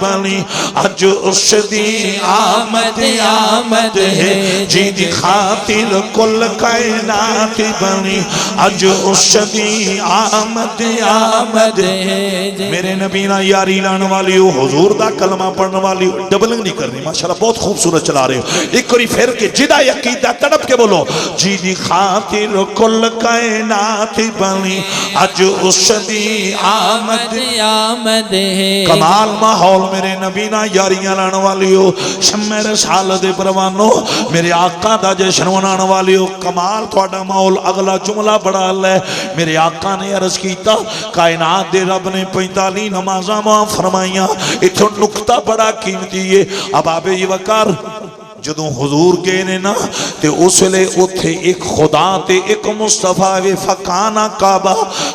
بنی اج اس دی آمد آمد ہے جی دی خاطر کل کائنات بنی اج اس دی آمد آمد ہے میرے نبی نا یاری لان والی ہو حضور دا کلمہ پڑھنے والی ہو ڈبلنگ نہیں کرنی ماشاءاللہ بہت خوبصورت چلا رہے ہو ایک کوئی پھر کے جدہ یقیدہ تڑپ کے بولو جی دی خاطر کل کائنات بنی اج اس دی آمد آمد ہے کمال ماحول میرے نبی نا یاریاں لان والی ہو شمع رسالت پروانو میرے آقا دا جشن منان والی ہو کمال تھوڑا ماحول اگلا جملہ بڑا لے میرے آقا نے عرض کیتا کائنات دے رب نے 45 نمازاں معاف فرمائیاں اتھو نکتہ بڑا قیمتی ہے اب آپ یہ وقار جدوں حضور گئے نے نا تے اس لئے اتھے ایک خدا تے ایک مصطفیٰ وے فکانا کعبہ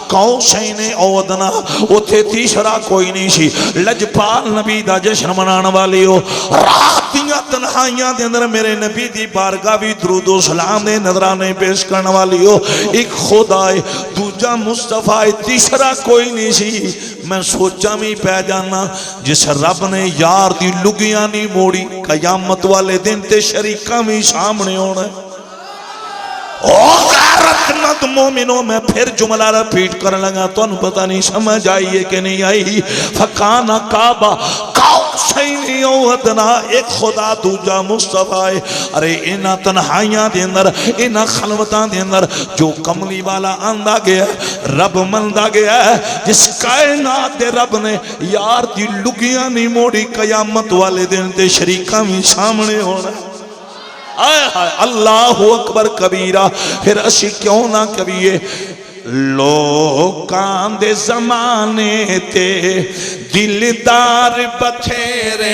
قوسین او ادنا اتھے تیسرا کوئی نہیں سی لجپال نبی دا جشن منان والی ہو رات دیاں تنہائیاں دے اندر میرے نبی دی بارگاہ بھی درود و سلام دے نظرانے پیش کرنے والی ہو ایک خدا ہے دوجا مصطفیٰ تیسرا کوئی نہیں سی میں سوچا میں پہ جانا جس رب نے یار دی لگیاں نہیں موڑی قیامت والے دن تے شریکہ میں سامنے ہونا ہے او غیرت مند مومنوں میں پھر جملہ رپیٹ کر لگا تو انہوں پتہ نہیں سمجھ آئیے کہ نہیں آئی فکانا کعبہ قوسین او ادنا ایک خدا دوجا مصطفیٰ ارے انہا تنہائیاں دے اندر انہا خلوتاں دے اندر جو کملی والا آندہ گیا رب مندہ گیا ہے جس کائنات دے رب نے یار دی لگیاں نہیں موڑی قیامت والے دن تے شریکہ میں سامنے ہونا ہے اللہ اکبر کبیرہ پھر اسی کیوں نہ کبیے لوکاں دے زمانے تے دلدار بتھیرے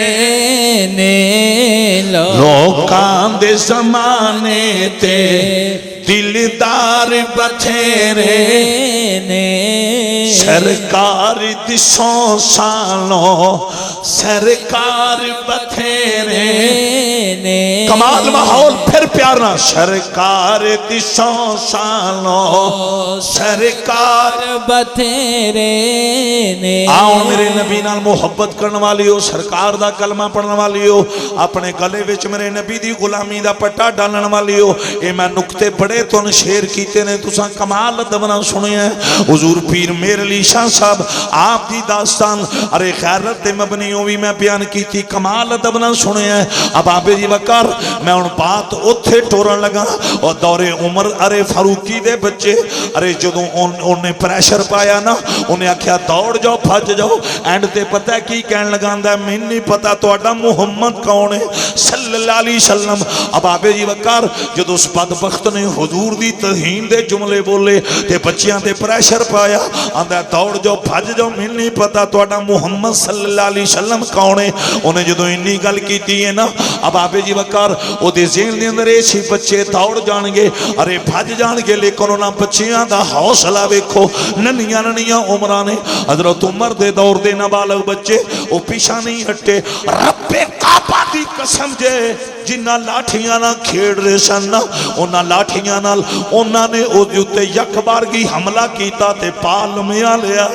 نے لوکاں دے زمانے تے دلدار بتھیرے نے سرکار دسوں سالوں سرکار بتھیرے نے کمال ماحول پھر پیارنا سرکار دسوں سالوں سرکار بتھیرے نے آؤ میرے نبی نال محبت کرنے والی ہو سرکار دا کلمہ پڑھنے والی ہو اپنے گلے وچ میرے نبی دی غلامی دا پٹا ڈالن والی ہو اے میں نکتے بڑے تو نے شیر کیتے نے تو ساں کمال دبنا سنے ہیں حضور پیر میر علی شاہ صاحب آپ دی داستان ارے خیرت دے مبنیوں بھی میں بیان کی تھی کمال دبنا سنے ہیں اب آپ جی وکر میں ان بات اتھے ٹورن لگا اور دور عمر ارے فاروقی دے بچے ارے جدوں انہیں پریشر پایا نا انہیں آکھیا دوڑ جاؤ بھج جاؤ اینڈ تے پتہ ہے کی کہن لگاندہ ہے میں نہیں پتہ تو اڈا محمد کون ہے صلی اللہ علیہ وسلم اب آپ جی وکر جدوں اس بدبخت نے حضور دی توہین دے جملے بولے تے بچیاں تے پریشر پایا آندہ تے دوڑ جاؤ بھج جاؤ میں نہیں پتا تہاڈا محمد صلی اللہ علیہ وسلم کون ہے انہیں جدوں انی گل کیتی ہے نا اب آبے جی وقار او دے ذہن دے اندر ایسی بچے دوڑ جان گے ارے بھج جان گے لیکن انہاں بچیاں دا حوصلہ ویکھو ننیاں ننیاں عمراں نے حضرت عمر دے دور دے نابالغ بچے او پیچھے نہیں ہٹے رب کعبہ دی قسم جے جنہ لاٹھیاں نہ کھیڑ رہے سن انہاں لاٹھیاں نال انہاں نے او جوتے یک بارگی حملہ کیتا تے پال میاں لیا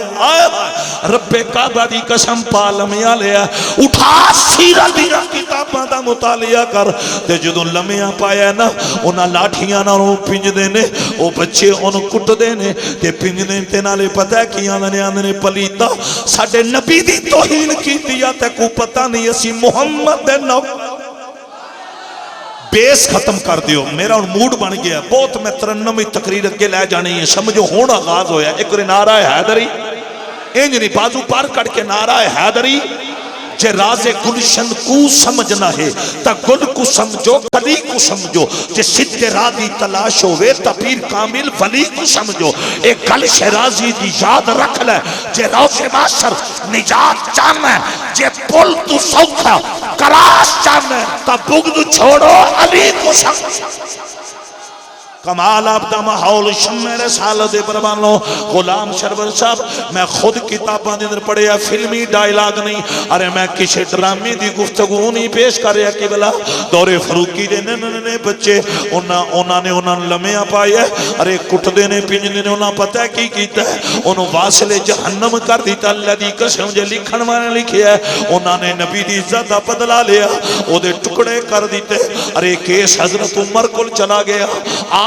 رب کعبہ دی قسم پال میاں لیا اٹھا سیرت دی کتاباں دا مطالعہ کر تے جدوں لمیاں پایا نا انہاں لاٹھیاں نال پنج دے نے او بچے ان کٹ دے نے تے پنج دے تے نالے پتہ ہے کیاں نے پلیتا ساڈے نبی دی توہین کیتی تے کو پتہ نہیں اسی محمد دے نو بیس ختم کر دیو میرا ان موڈ بن گیا بہت میں ترنمی تقریر کے لے جانی ہے سمجھو ہون آغاز ہویا ایک نعرہ حیدری انجنی بازو پار کٹ کے نعرہ حیدری جے راز گلشن کو سمجھنا ہے تا گل کو سمجھو کلی کو سمجھو جے صدق رادی تلاش ہوئے تا پیر کامل ولی کو سمجھو ایک گل شہرازی دی یاد رکھ لے جے روز معاشر نجات چاہنا ہے جے پل تو سوکھا کراش چاہنا ہے تا بغض چھوڑو علی کو سمجھو کمال آبدہ محول شمع رسالت بربانو غلام شرور صاحب میں خود کتاباں دے اندر پڑھے فلمی ڈائلاگ نہیں ارے میں کسی ڈرامی دی گفتگو نہیں پیش کر رہا کہ بلا دور فروکی دے نے بچے انہاں نے لمیاں پائی ہے ارے کٹ دے نے پنج دے نے انہاں پتہ ہے کی کیتا ہے انہوں واصل جہنم کر دیتا اللہ دی قسم جے لکھن وانے لکھے ہے انہاں نے نبی دی عزت دا بدلہ لیا او دے ٹکڑے کر دیتے ارے کیس حضرت عمر کل چلا گیا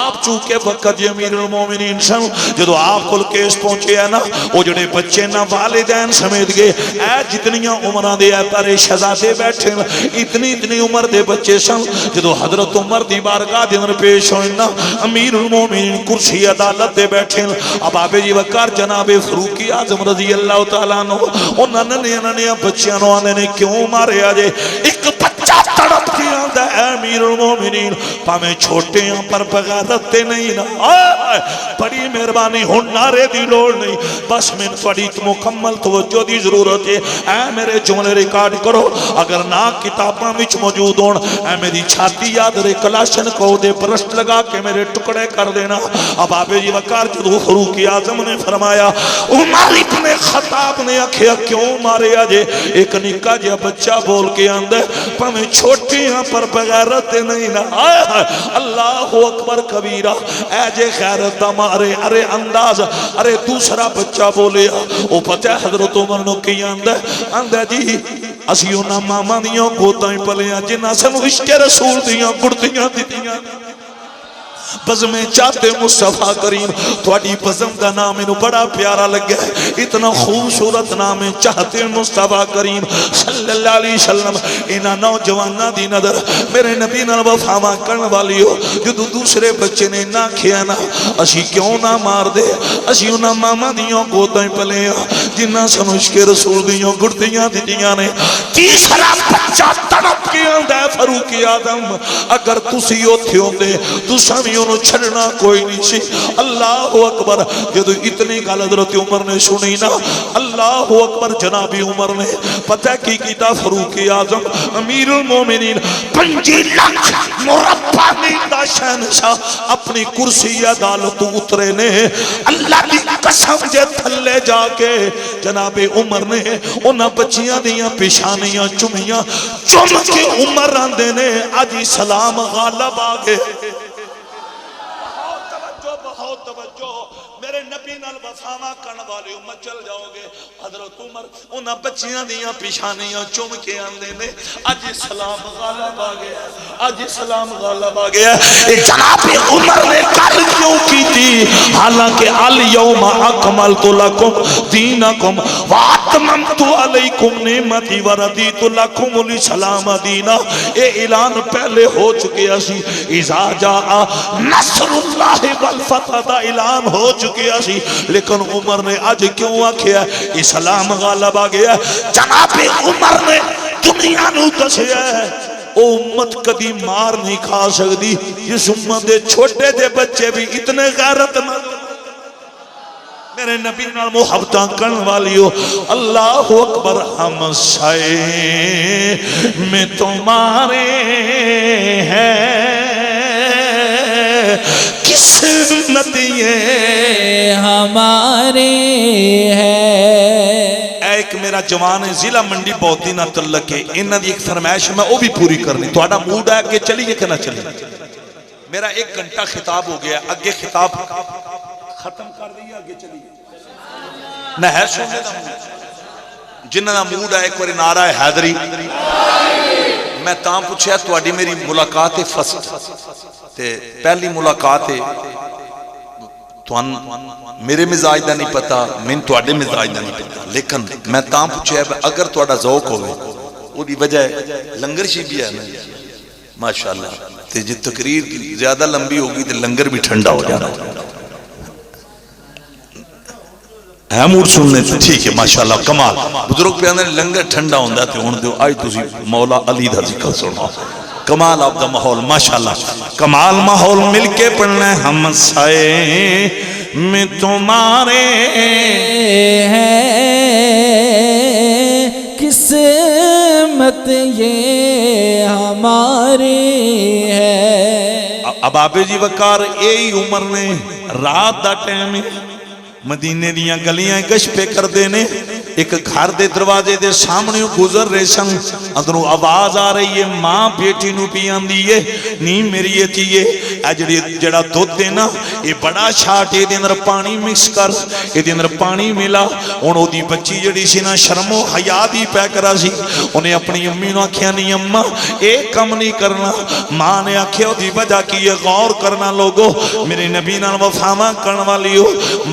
آپ چونکہ وقت امیر المومنین سن جدو آپ کل کیس پہنچے ہیں نا وہ جڑے بچے نا والدین سمیت گئے اے جتنیاں عمران دے پارے شہزادے بیٹھے اتنی عمر دے بچے سن جدو حضرت عمر دی بارگاہ دے اندر پیش ہوئے نا امیر المومنین کرسی عدالت دے بیٹھے اب آبے جی وقار جناب فروقی اعظم رضی اللہ تعالیٰ نو انہاں نے بچیاں نو آنے نے کیوں مارے آجے ایک بچہ تڑپ کے آندہ اے امیر المومنین پامیں چھوٹے ہیں پر بغیرت نہیں نا بڑی مہربانی ہون نارے دی لوڑ نہیں بس میں تھوڑی مکمل توجہ دی ضرورت ہے اے میرے جملے ریکارڈ کرو اگر نا کتاباں وچ موجود ہون اے میری چھاتی یاد رے کلاشن کو دے برسٹ لگا کے میرے ٹکڑے کر دینا اب آبے جی وقار جدو فروقی اعظم نے فرمایا عمر ابن خطاب نے آکھیا کیوں مارے آجے ایک نکا جا بچہ بول کے آندے پر میں چھوٹی ہاں پر بغیرت نہیں نا اللہ اکبر کبیرہ اے جے خیرت دا مارے ارے انداز ارے دوسرا بچہ بولے او پتہ حضرت عمر نو کی آندہ جی اسیوں نا ماما دیوں گوتائیں پلیاں جنہ سے عشق رسول دیاں گڑتیاں دیتیاں بزم چاہتے مصطفیٰ کریم تھوڑی بزم دا نام انہوں بڑا پیارا لگ گیا اتنا خوبصورت نام چاہتے مصطفیٰ کریم صلی اللہ علیہ وسلم انہا نوجوانہ دی نظر میرے نبی نال وفاما کرن والی ہو جو دوسرے بچے نے نہ کھیا نا اسی کیوں نہ مار دے اسی انہا ماما دیوں گوتائیں پلے جنہ سنوش کے رسول دیوں گڑتیاں دیتیاں نے تیسرا بچہ تڑپ کے اندھے فروقی آدم اگر تسی ہوتے ہوندے تو سامیوں چھڑنا کوئی نہیں سی اللہ اکبر جدو اتنی گل حضرت عمر نے سنی نا اللہ اکبر جنابی عمر نے پتہ کی کیتا فروقی اعظم امیر المومنین 5 لاکھ مربع میل شہنشاہ اپنی کرسی عدالت اترے نے اللہ کی قسم جے تھلے جا کے جناب عمر نے انہاں بچیاں دیاں پیشانیاں چمیاں چم کے عمر آندے نے آجی سلام غالب آگے بہت توجہ میرے نبی نال وفاوا کرن والے امت چل جاؤ گے حضرت عمر انہاں بچیاں دیاں پیشانیاں چوم کے آندے نے اج سلام غالب آ گیا اج سلام غالب آ گیا جناب عمر نے کل کیوں کی تھی حالانکہ الیوم اکملت لکم دینکم واتممت علیکم نعمتی وردیت لکم الاسلام دینا اے اعلان پہلے ہو چکے اسی اذا جاء نصر اللہ والفتح دا اعلان ہو چکے اسی لیکن عمر نے آج کیوں آکھیا اسلام غالب آ گیا جناب عمر نے دنیا نو دسیا ہے او امت کدی مار نہیں کھا سکتی اس امت دے چھوٹے دے بچے بھی اتنے غیرت مند میرے نبی نال محبتاں کرن والیو اللہ اکبر ہم سائے میں تمہارے ہیں قسمت یہ ہمارے ہے ایک میرا جوان ہے ضلع منڈی بہتی نہ تعلق ہے انہاں دی ایک فرمائش میں وہ بھی پوری کرنی تہاڈا موڈ ہے کہ چلیے کہ نہ چلیے میرا 1 گھنٹہ خطاب ہو گیا اگے خطاب ختم کر دیا آگے چلیے نہ ہے سننے دا موڈ جنہاں دا موڈ ہے ایک بار نعرہ حیدری میں تاں پوچھیا تہاڈی میری ملاقات ہے فسٹ تے پہلی ملاقات ہے توان میرے مزاج دا نہیں پتا میں تہاڈے مزاج دا نہیں پتا لیکن میں تاں پوچھیا اگر تہاڈا ذوق ہوے او دی وجہ لنگر شی بھی ہے نا ماشاءاللہ تے جے تقریر زیادہ لمبی ہوگی تے لنگر بھی ٹھنڈا ہو جانا ہے موڈ سننے تو ٹھیک ہے ماشاءاللہ کمال بزرگ پہ آنے لنگر ٹھنڈا ہوندہ تے ہون دیو آج تسی مولا علی دا ذکر سنو کمال آپ دا ماحول ماشاءاللہ کمال ماحول مل کے پڑھنا ہے ہم سائے میں تمہارے ہیں قسمت یہ ہمارے ہے اب آبے جی وقار یہی عمر نے رات دا ٹائم مدینے دیاں گلیاں گش پہ کر دینے ایک گھر دے دروازے دے سامنے گزر رہے سن اندروں آواز آ رہی ہے ماں بیٹی نو پیان دیئے نہیں میری یہ چیئے جڑا دودھ دینا یہ بڑا چھاٹ یہ دے اندر پانی مکس کر یہ دے اندر پانی ملا انہوں دی بچی جڑی سی نا شرم و حیا دی پہ کرا سی انہیں اپنی امی نو آکھیا نہیں اماں ایک کم نہیں کرنا ماں نے آکھیا دی وجہ کی یہ غور کرنا لوگو میرے نبی نال وفاواں کرن والی ہو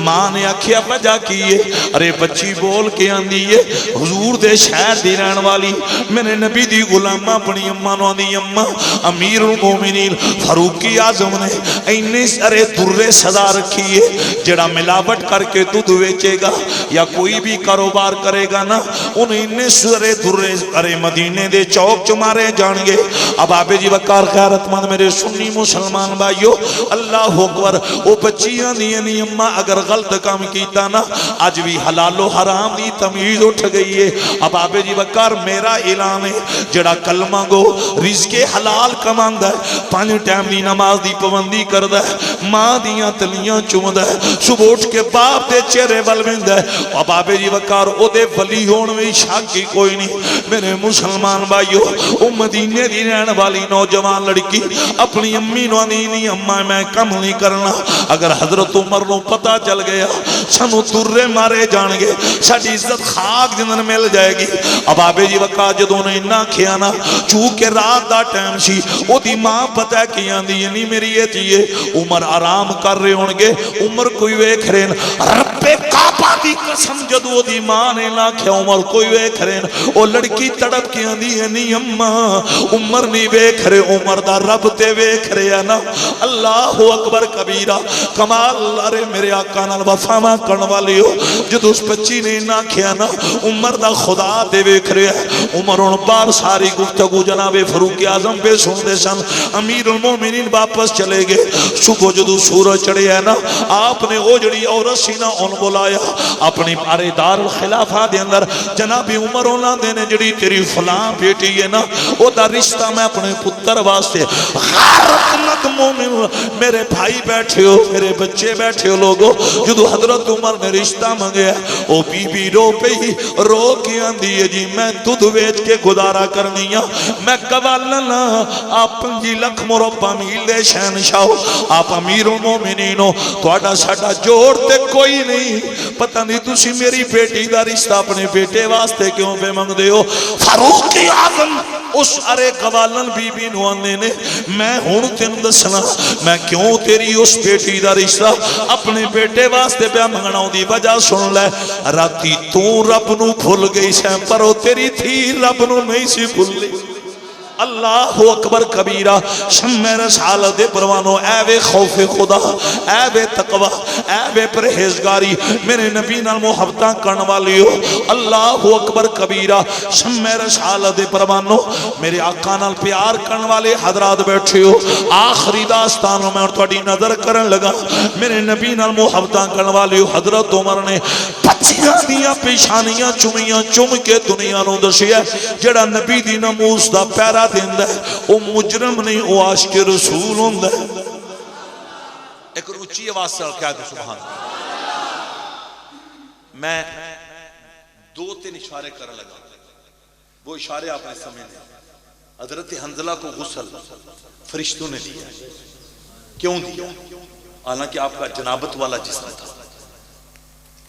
ماں نے آکھیا وجہ کی ہے ارے بچی بول کے آندی ہے حضور دے شہر دی رہن والی میرے نبی دی غلامہ اپنی اماں نو آندی اماں امیر المومنین فاروق اعظم نے اینے سارے درے سزا رکھی ہے جڑا ملاوٹ کر کے دودھ ویچے گا یا کوئی بھی کاروبار کرے گا نا انہیں اینے سارے درے ارے مدینے دے چوک چمارے جان گے اب آبے جی وقار خیرت مند میرے سنی مسلمان بھائیو اللہ اکبر او بچیاں دی یعنی اماں اگر غلط کام کیتا نا آج بھی حلال و حرام دی تمیز اٹھ گئی ہے اب آبے جی وقار میرا اعلان ہے جڑا کلمہ گو رزق حلال کماندہ ہے 5 ٹائم دی نماز دی پابندی کردہ ہے ماں دیاں تلیاں چومدہ ہے صبح اٹھ کے باپ دے چہرے بلوندہ ہے اب آبے جی وقار او دے ولی ہون میں شک کی کوئی نہیں میرے مسلمان بھائیو او مدینے دی رہن والی نوجوان لڑکی اپنی امی نو نہیں اماں میں کم نہیں کرنا اگر حضرت عمر نو پتہ چل گیا سنو درے مارے جان گے ساڑی عزت خاک جنن مل جائے گی اب آبے جی وقت جدوں نے نہ کھیانا چونکہ رات دا ٹائم سی او دی ماں پتہ کیاں دی یعنی میری یہ چیئے عمر آرام کر رہے ہونگے عمر کوئی ویکھ رہے رب کعبہ دی قسم جدو دی ماں نے نہ کھیا عمر کوئی ویکھ رہے او لڑکی تڑپ کیاں دی یعنی اماں عمر نہیں ویکھ رہے عمر دا رب تے ویکھ رہے نا اللہ اکبر کبیرہ کمال ارے میرے آقا نال وفاواں کرن والی ہو جدو اس بچی نے نہ کھیا نا عمر دا خدا دے ویکھ رہے عمر ان بار ساری گفتگو جناب فاروق اعظم پہ سن دے سن امیر المومنین واپس چلے گئے صبح جدو سورج چڑھے ہے نا آپ نے او جڑی عورت سی نا ان بلایا اپنی پارے دار الخلافہ دے اندر جناب عمر انہاں دے نے جڑی تیری فلاں بیٹی ہے نا او دا رشتہ میں اپنے پتر واسطے غیرت مند مومن میرے بھائی بیٹھے ہو میرے بچے بیٹھے ہو لوگو جدو حضرت عمر نے رشتہ مانگیا او بی بی رو پہ ہی رو کے آندی ہے جی میں دودھ ویچ کے گزارا کرنی ہاں میں قبالنا آپ 5 لکھ مربع میل دے شہنشاہ آپ امیر المومنین ہو تواڈا ساڈا جوڑ تے کوئی نہیں پتہ نہیں تسی میری بیٹی دا رشتہ اپنے بیٹے واسطے کیوں پہ مانگ دے ہو فاروق اعظم اس ارے قبالن بی بی نو آنے نے میں ہون تین دسنا میں کیوں تیری اس بیٹی دا رشتہ اپنے بیٹے واسطے پہ مانگنا ہوں دی وجہ سن لے راتی تو رب نو بھول گئی سے پر تیری تھی رب نو نہیں سی بھول لی اللہ اکبر کبیرہ شمع رسالت پروانو اے وے خوف خدا اے وے تقوی اے وے پرہیزگاری میرے نبی نال محبتاں کرن والیو اللہ اکبر کبیرہ شمع رسالت پروانو میرے آقا نال پیار کرن والے حضرات بیٹھے ہو آخری داستانوں میں تہاڈی نظر کرن لگا میرے نبی نال محبتاں کرن والیو حضرت عمر نے پچھیاں دیاں پیشانیاں چومیاں چوم کے دنیا نو دسیا جڑا نبی دی ناموس دا پیرا دیندا ہے او مجرم نہیں او عاشق رسول ہوندا ہے ایک اونچی آواز سے کہہ دو سبحان میں دو تین اشارے کرنے لگا وہ اشارے آپ نے سمجھ لیا حضرت حنظلہ کو غسل فرشتوں نے دیا کیوں دیا حالانکہ آپ کا جنابت والا جسم تھا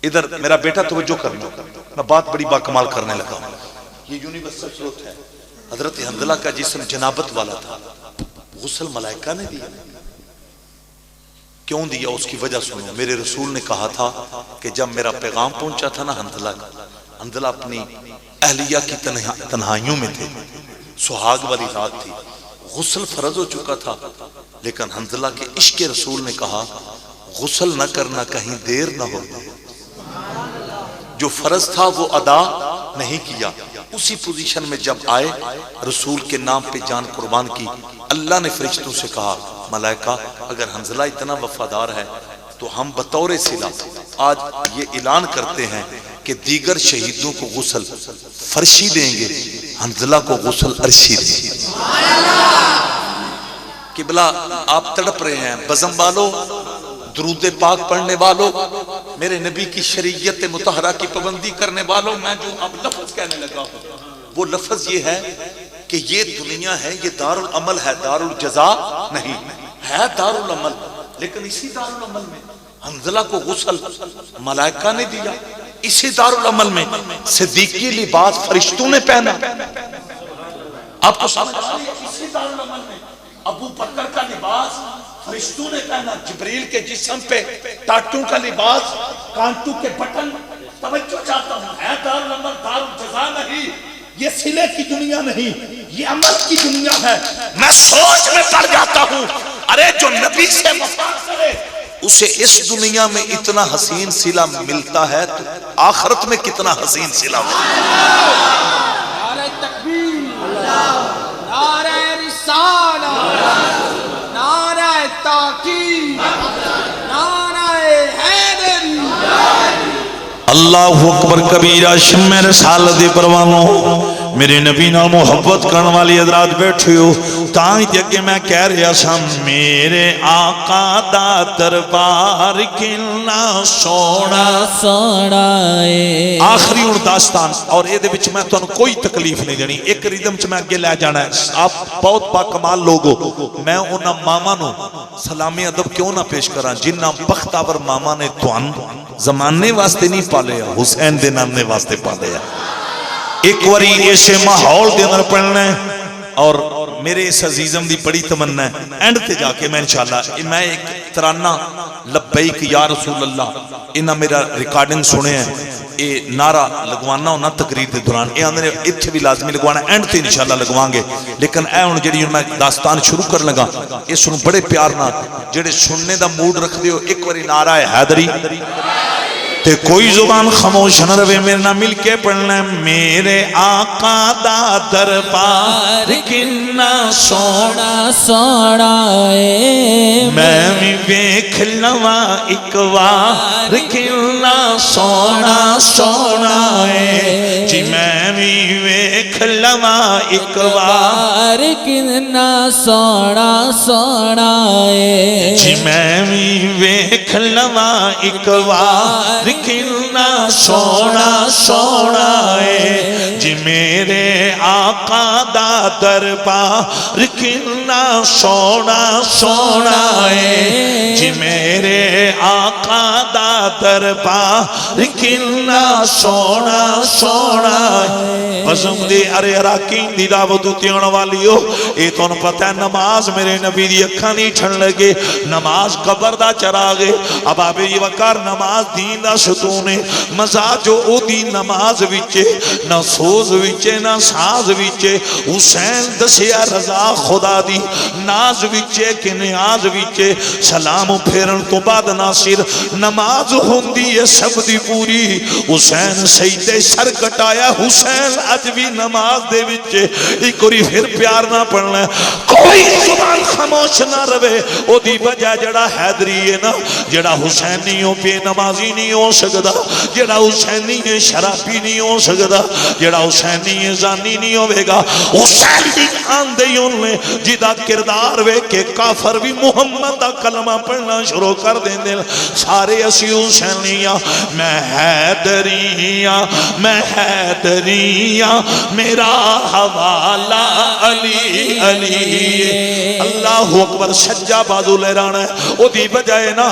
ادھر میرا بیٹا توجہ کرنا میں بات بڑی باکمال کرنے لگا یہ یونیورسل ٹروتھ ہے حضرت حنظلہ کا جسم جنابت والا تھا غسل ملائکہ نے دیا کیوں دیا اس کی وجہ سنو میرے رسول نے کہا تھا کہ جب میرا پیغام پہنچا تھا نا حنظلہ کا حنظلہ اپنی اہلیہ کی تنہائیوں میں تھے سہاگ والی رات تھی غسل فرض ہو چکا تھا لیکن حنظلہ کے عشق رسول نے کہا غسل نہ کرنا کہیں دیر نہ ہو جو فرض تھا وہ ادا نہیں کیا اسی پوزیشن میں جب آئے رسول کے نام پہ جان قربان کی اللہ نے فرشتوں سے کہا ملائکہ اگر حنظلہ اتنا وفادار ہے تو ہم بطور صلہ آج یہ اعلان کرتے ہیں کہ دیگر شہیدوں کو غسل فرشی دیں گے حنظلہ کو غسل عرشی دیں گے قبلہ آپ تڑپ رہے ہیں بزم والو درود پاک پڑھنے والوں میرے نبی کی شریعت مطہرہ کی پابندی کرنے والوں میں جو اب لفظ کہنے لگا ہوں وہ لفظ یہ ہے کہ یہ دنیا ہے یہ دار العمل ہے دار الجزا نہیں ہے دار العمل لیکن اسی دار العمل میں حنظلہ کو غسل ملائکہ نے دیا اسی دار العمل میں صدیقی لباس فرشتوں نے پہنا آپ کو سمجھ اسی دار العمل میں ابو بکر کا لباس فرشتوں نے پہنا جبریل کے جسم پہ ٹاٹوں کا لباس کانٹوں کے بٹن توجہ چاہتا ہوں ہے دار العمل دار الجزا نہیں یہ صلے کی دنیا نہیں یہ عمل کی دنیا ہے میں سوچ میں پڑ جاتا ہوں ارے جو نبی سے وفا کرے اسے اس دنیا میں اتنا حسین صلہ ملتا ہے تو آخرت میں کتنا حسین صلہ نعرہ تکبیر نعرہ رسالہ نعرہ تاکید نعرہ حیدری اللہ اکبر کبیرہ شمع رسالت پروانو میرے نبی نال محبت کرن والی حضرات بیٹھے ہو تائیں کہ میں کہہ رہا سا میرے آقا دا دربار کنا سونا سونا ہے آخری اور داستان اور یہ دے وچ میں تانوں کوئی تکلیف نہیں دینی ایک ریدم چ میں اگے لے جانا ہے آپ بہت با کمال لوگ ہو میں انہاں ماما نو سلامی ادب کیوں نہ پیش کراں جنہاں بختاور ماما نے تھان زمانے واسطے نہیں پالے حسین دے نام نے واسطے پالے ایک واری ایسے ماحول دے اندر پڑھنا ہے اور میرے اس عزیزم دی بڑی تمنا ہے اینڈ تے جا کے میں انشاءاللہ میں ایک ترانہ لبیک یا رسول اللہ انہاں میرا ریکارڈنگ سنے ہیں اے نعرہ لگوانا ہونا تقریر دے دوران اے اندر اتھے بھی لازمی لگوانا اینڈ تے انشاءاللہ لگوان گے لیکن اے ہن جڑی میں داستان شروع کر لگا اس نو بڑے پیار نال جڑے سننے دا موڈ رکھ دیو ایک واری نعرہ حیدری تے کوئی زبان خاموش نہ رہے میرے نہ مل کے پڑھنا ہے میرے آقا دا دربار کنا سونا سونا ہے میں بھی ویکھ لواں اک وار کنا سونا سونا ہے جی میں بھی ویکھ لواں اک وار کنا سونا سونا ہے جی میں بھی ویکھ لواں اک وار کنا سونا سونا ہے جی میرے آقا دا دربار کنا سونا سونا ہے جی میرے آقا دا دربار کنا سونا سونا ہے بزم دی ارے اراکین دی دعوت تیون والی ہو اے تو پتہ ہے نماز میرے نبی دی اکھاں نہیں چھن لگے نماز قبر دا چراغے اب آبے یہ وقار نماز دین دا ستونے مزاج او دی نماز وچے نہ سوز وچے نہ ساز وچے حسین دسیا رضا خدا دی ناز وچے کہ نیاز وچے سلام پھیرن تو بعد ناصر نماز ہوندی ہے سب دی پوری حسین سجدے سر کٹایا حسین اج بھی نماز دے وچے ایک واری پھر پیار نہ پڑھنا کوئی زبان خاموش نہ رہے او دی وجہ جڑا حیدری ہے نا جڑا حسینی ہو بے نمازی نہیں ہو سکدا جڑا حسینی ہے شرابی نہیں ہو سکدا جڑا حسینی ہے زانی نہیں ہوے گا حسین دی آندے نے جدا کردار وے کہ کافر بھی محمد دا کلمہ پڑھنا شروع کر دیندے سارے اسی حسینیاں میں حیدریاں میں حیدریاں میرا حوالہ علی علی اللہ اکبر سجا بازو لے رانا ہے او دی بجائے نا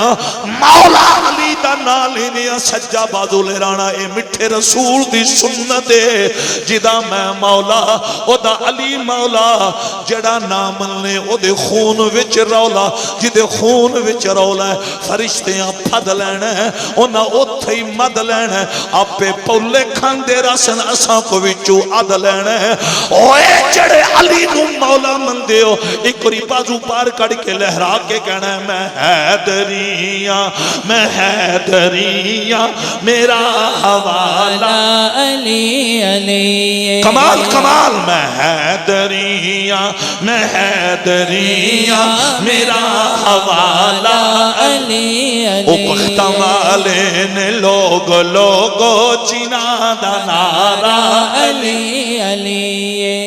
مولا علی دا نالی نیا سجا بازو لے رانا اے مٹھے رسول دی سنت ہے جدا میں مولا او دا علی مولا جڑا نامل نے او دے خون وچ رولا جدے خون وچ رولا ہے فرشتیاں پھد لینا ہے اونا اتھے ہی مد لینا ہے آپ پہ پولے کھاندے رسن اساں کو وچو عد لینا ہے اوے جڑے علی نو مولا مندے ہو ایک واری بازو پار کڑ کے لہرا کے کہنا ہے میں حیدریاں میں حیدریاں میرا حوالہ علی علی کمال کمال میں حیدریاں میں حیدریاں میرا حوالہ علی او بختہ والے نے لوگو چینا دا نارا علی علی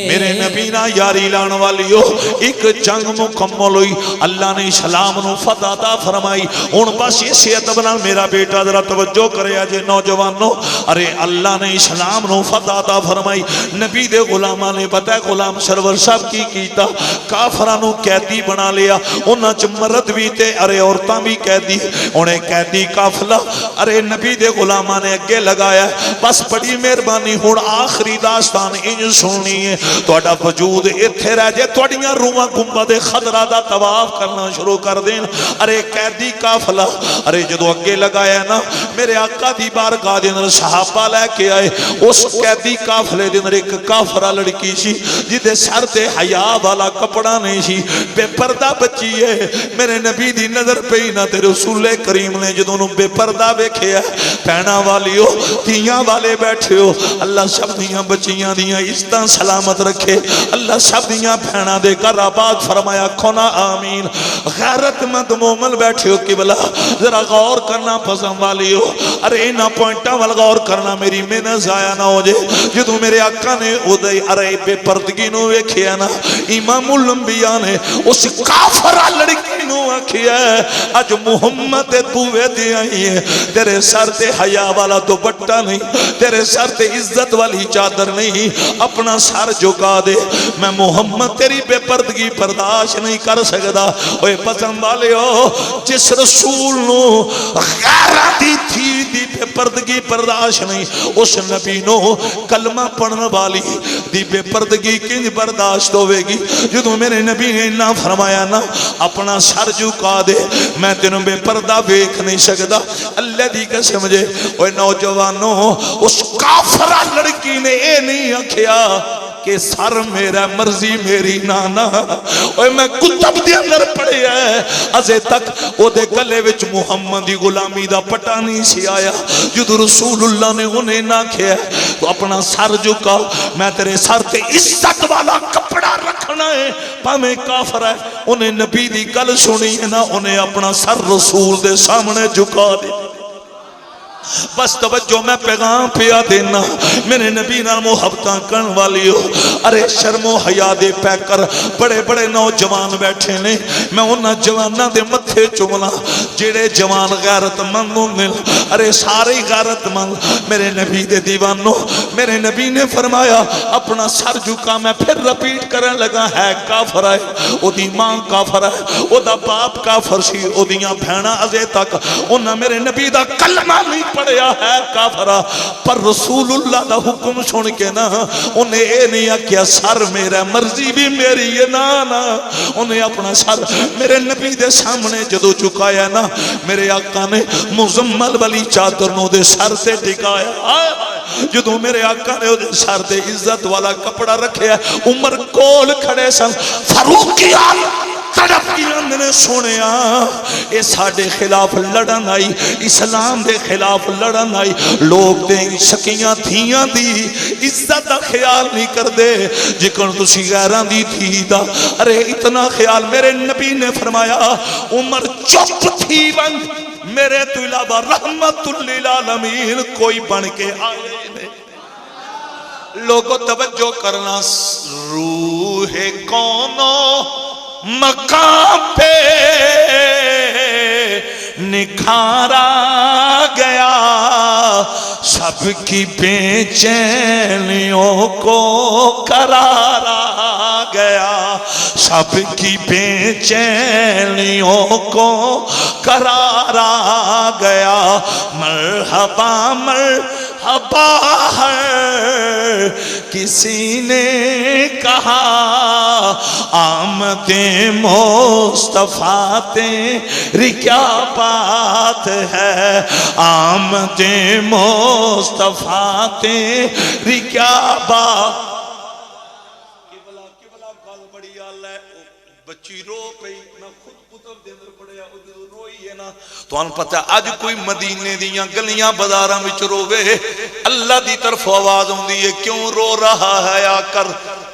میرے نبی نا یاری لان والی ہو ایک جنگ مکمل ہوئی اللہ نے اسلام نو فتح عطا فرمائی ان بس اسی ادب نال میرا بیٹا ذرا توجہ کرے اجے نوجوانوں ارے اللہ نے اسلام نو فتح عطا فرمائی نبی دے غلاماں نے پتہ ہے غلام سرور صاحب کی کیتا کافراں نو قیدی بنا لیا انہاں چ مرد بھی تے ارے عورتاں بھی قیدی انہیں قیدی قافلہ ارے نبی دے غلاماں نے اگے لگایا بس بڑی مہربانی ہن آخری داستان انج سننی ہے تہاڈا وجود ایتھے رہ جے تہاڈیاں روحاں گنبد خضرا دا طواف کرنا شروع کر دین ارے قیدی قافلہ ارے جدو اگے لگایا نا میرے آقا دی بارگاہ دے اندر صحابہ لے کے آئے اس قیدی قافلے دے اندر ایک کافرہ لڑکی سی جدے سر تے حیا والا کپڑا نہیں سی بے پردہ بچی ہے میرے نبی دی نظر پئی نہ تے رسول کریم نے جدوں نو بے پردہ ویکھیا پہنا والی ہو تیاں والے بیٹھے ہو اللہ سب دیاں بچیاں دیاں عزتاں سلامت رکھے اللہ سب دیاں بہناں دے گھر آباد فرمایا کھونا آمین غیرت مند مومن بیٹھے ہو قبلہ ذرا غور کرنا پسند والی ہو ارے انہاں پوائنٹاں وال غور کرنا میری محنت ضائع نہ ہو جائے جدوں میرے آقا نے ادھے ارے بے پردگی نو ویکھیا نا امام الانبیاء نے اس کافرہ لڑکی نو آکھیا اج محمد بوے دی آئی ہے تیرے سر تے حیا والا دوپٹہ نہیں تیرے سر تے عزت والی چادر نہیں اپنا سر جھکا دے میں محمد تیری بے پردگی برداشت نہیں کر سکدا اوے پسند والے ہو جس رسول نو غیرتی تھی دی بے پردگی برداشت نہیں اس نبی نو کلمہ پڑھن والی دی بے پردگی کنج برداشت ہوے گی جدوں میرے نبی نے نہ فرمایا نا اپنا سر جھکا دے میں تینوں بے پردہ ویکھ نہیں سکدا اللہ دی قسم جے اوے نوجوانوں اس کافرہ لڑکی نے اے نہیں آکھیا کہ سر میرا مرضی میری نانا اوے میں کتب دے اندر پڑھے ہے ازے تک او دے گلے وچ محمدی غلامی دا پٹا نہیں سی آیا جدو رسول اللہ نے انہیں نہ کیا تو اپنا سر جھکا میں تیرے سر تے عزت والا کپڑا رکھنا ہے پامیں کافر ہے انہیں نبی دی گل سنی ہے نا انہیں اپنا سر رسول دے سامنے جھکا دے بس توجہ میں پیغام پیا دینا میرے نبی نال محبتاں کرن والی ہو ارے شرم و حیا دے پیکر بڑے بڑے نوجوان بیٹھے نے میں انہاں جواناں دے متھے چومنا جڑے جوان غیرت مند ہوندے ارے سارے غیرت مند میرے نبی دے دیوانو میرے نبی نے فرمایا اپنا سر جھکا میں پھر رپیٹ کرن لگا ہے کافر ہے او دی ماں کافر ہے او دا باپ کافر سی او دیاں بہناں ازے تک انہاں میرے نبی دا کلمہ نہیں پڑھیا ہے کافرہ پر رسول اللہ دا حکم سن کے نا انہیں اے نہیں کیا سر میرا مرضی بھی میری ہے نا انہیں اپنا سر میرے نبی دے سامنے جدو چکایا نا میرے آقا نے مزمل والی چادر نو دے سر سے ٹکایا جدوں میرے آقا نے وہ سر دے عزت والا کپڑا رکھیا عمر کول کھڑے سن فاروق کی آل تڑپ کی اندنے سونیا اے ساڑے خلاف لڑن آئی اسلام دے خلاف لڑن آئی لوگ دے شکیاں تھیاں دی عزت دا خیال نہیں کر دے جکن تسی غیران دی تھی دا ارے اتنا خیال میرے نبی نے فرمایا عمر چپ تھی بن میرے تو علاوہ رحمت للعالمین کوئی بن کے آئے نہیں لوگوں توجہ کرنا روح کونوں مقام پہ نکھارا گیا سب کی بے چینیوں کو قرارا گیا سب کی بے چینیوں کو قرارا گیا مرحبا مرحبا ہر کسی نے کہا آمد مصطفیٰ تیری کیا بات ہے آمد مصطفیٰ تیری کیا بات قبلہ گل بڑی آلہ ہے بچی رو پئی میں خود پتر دیندر پڑیا روئی ہے نا تو ان پتہ آج کوئی مدینے دیاں گلیاں بازاراں وچ روے اللہ دی طرف آواز ہوندی ہے کیوں رو رہا ہے آ کر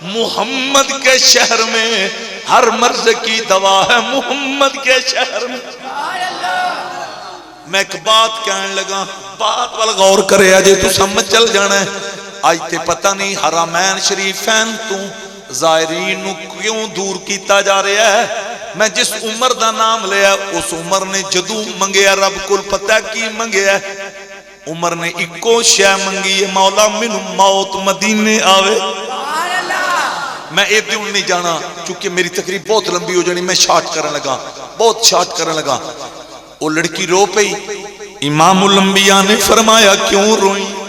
محمد کے شہر میں ہر مرض کی دوا ہے محمد کے شہر میں میں ایک بات کہنے لگا بات والا غور کرے آجے تو سمجھ چل جانا ہے آج تے پتہ نہیں حرمین شریفین تو زائرین نو کیوں دور کیتا جا رہا ہے میں جس عمر دا نام لیا اس عمر نے جدو منگیا رب کل پتہ کی منگیا عمر نے ایکو شے منگی ہے مولا من موت مدینے آوے میں ایک دن نہیں جانا چونکہ میری تقریب بہت لمبی ہو جانی میں شارٹ کرنے لگا بہت شارٹ کرنے لگا وہ لڑکی رو پئی امام الانبیاء نے فرمایا کیوں روئیں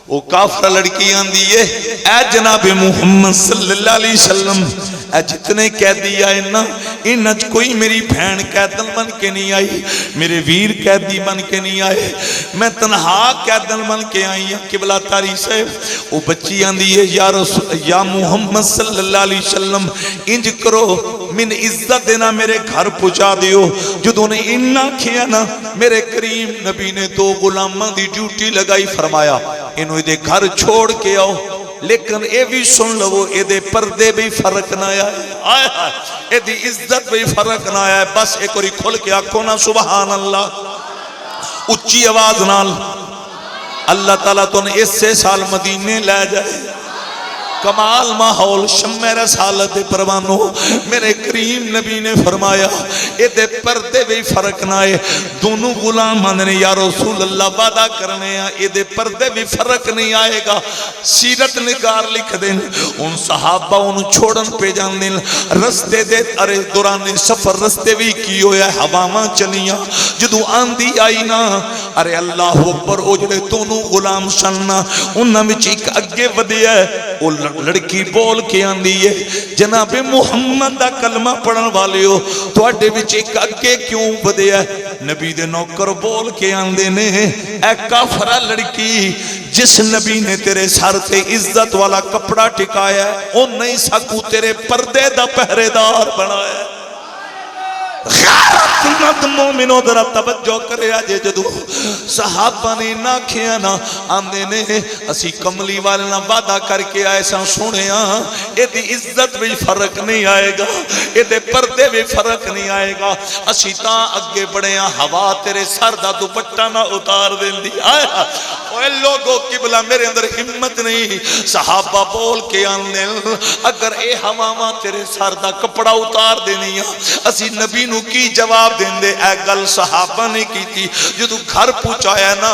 وہ کافر لڑکی آندی ہے اے جناب محمد صلی اللہ علیہ وسلم اے جتنے قیدی آئے نا انج کوئی میری بہن قیدن بن کے نہیں آئی میرے ویر قیدی بن کے نہیں آئے میں تنہا قیدن بن کے آئی ہوں قبلہ تاری سے وہ بچی آندی ہے یا محمد صلی اللہ علیہ وسلم انج کرو من عزت دینا میرے گھر پہنچا دیو جدوں نے انہاں کھیا نا میرے کریم نبی نے دو غلاماں دی ڈیوٹی لگائی فرمایا انہوں دے گھر چھوڑ کے آؤ لیکن اے بھی سن لو اے دے پردے بھی فرق نہ آیا اے دی عزت بھی فرق نہ آیا بس ایک اور کھل کے آنکھوں نا سبحان اللہ اچھی آواز نال اللہ تعالیٰ تو نے اس سے سال مدینے لے جائے کمال ماحول شمع رسالت پروانو میرے کریم نبی نے فرمایا اے دے پردے بھی فرق نہ آئے دونوں غلامان نے یا رسول اللہ وعدہ کرنے ہیں اے دے پردے بھی فرق نہیں آئے گا سیرت نگار لکھ دیں ان صحابہ ان چھوڑن پہ جان دیں رستے دے ارے دوران سفر رستے بھی کی ہویا ہے ہواما چلیاں جدو آندھی آئی نا ارے اللہ اکبر اجڑے دونوں غلام سننا انہاں میں چیک اگے ودیا ہے لڑکی بول کے آندھی ہے جناب محمد دا کلمہ پڑھن والے ہو تو اڈے وچ ایک اگے کیوں ودیا ہے نبی دے نوکر بول کے آندھے نے اے کافرہ لڑکی جس نبی نے تیرے سر تے عزت والا کپڑا ٹکایا ہے او نہیں سکو تیرے پردے دا پہرے دار بنایا ہے غیرت مند مومنوں درہ توجہ کرے آجے جدو صحابہ نے نہ کھیا نا آندے نے اسی کملی والنا وعدہ کر کے ایسا سنے اے دی عزت بھی فرق نہیں آئے گا اے دے پردے بھی فرق نہیں آئے گا اسی تاں اگے بڑے ہوا تیرے سر دا دوپٹہ نہ اتار دیں دی آیا اوہ لوگوں قبلہ میرے اندر ہمت نہیں صحابہ بول کے آندے اگر اے ہوا تیرے سر دا کپڑا اتار دینی اسی نبی نو کی جواب دیں دے اے گل صحابہ نے کی تھی جدو گھر پوچھایا نا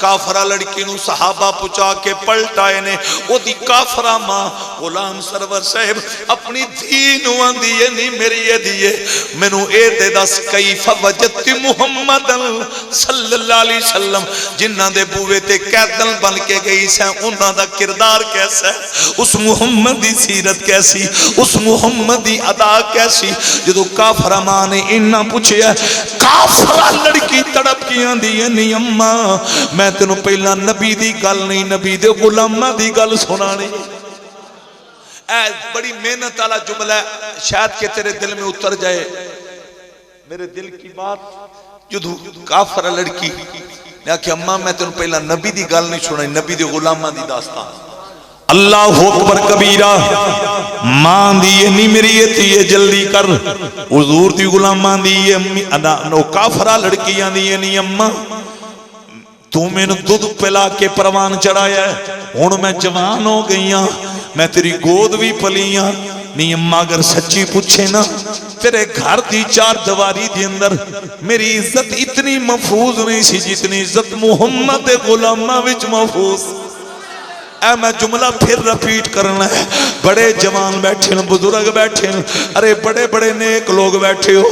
کافرہ لڑکی نو صحابہ پوچھا کے پلٹائے نے او دی کافرہ ماں غلام سرور صاحب اپنی دین واندی ہے نہیں میری یہ دیئے مینو اے دے دس کیف وجدت محمد صلی اللہ علیہ وسلم جنہ دے بوے تے قیدن بن کے گئی سے انہ دا کردار کیسا ہے اس محمد دی سیرت کیسی اس محمد دی ادا کیسی جدو کافر ماں نے انہ پوچھے ہے کافرہ لڑکی تڑپ کیاں دیئے نہیں اممہ میں تینوں پہلا نبی دی گل نہیں نبی دے غلامہ دی گل سنانی اے بڑی محنت والا جملہ ہے شاید کہ تیرے دل میں اتر جائے میرے دل کی بات جدو کافر لڑکی نے کہ اماں میں تینوں پہلا نبی دی گل نہیں سنانی نبی دے غلامہ دی داستان اللہ اکبر کبیرہ ماں دیئے نہیں میری یہ تیئے جلدی کر حضور دی غلامہ دیئے نو کافرہ لڑکیاں دیئے نہیں اماں تو میں نے دودھ پلا کے پروان چڑھایا ہے ہن میں جوان ہو گئیاں میں تیری گود بھی پلیاں نہیں اماں اگر سچی پوچھے نا تیرے گھر دی چار دواری دی اندر میری عزت اتنی محفوظ نہیں سی جتنی عزت محمد غلامہ وچ محفوظ اے میں جملہ پھر رپیٹ کرنا ہے بڑے جوان بیٹھے ہیں بزرگ بیٹھے ہیں ارے بڑے بڑے نیک لوگ بیٹھے ہو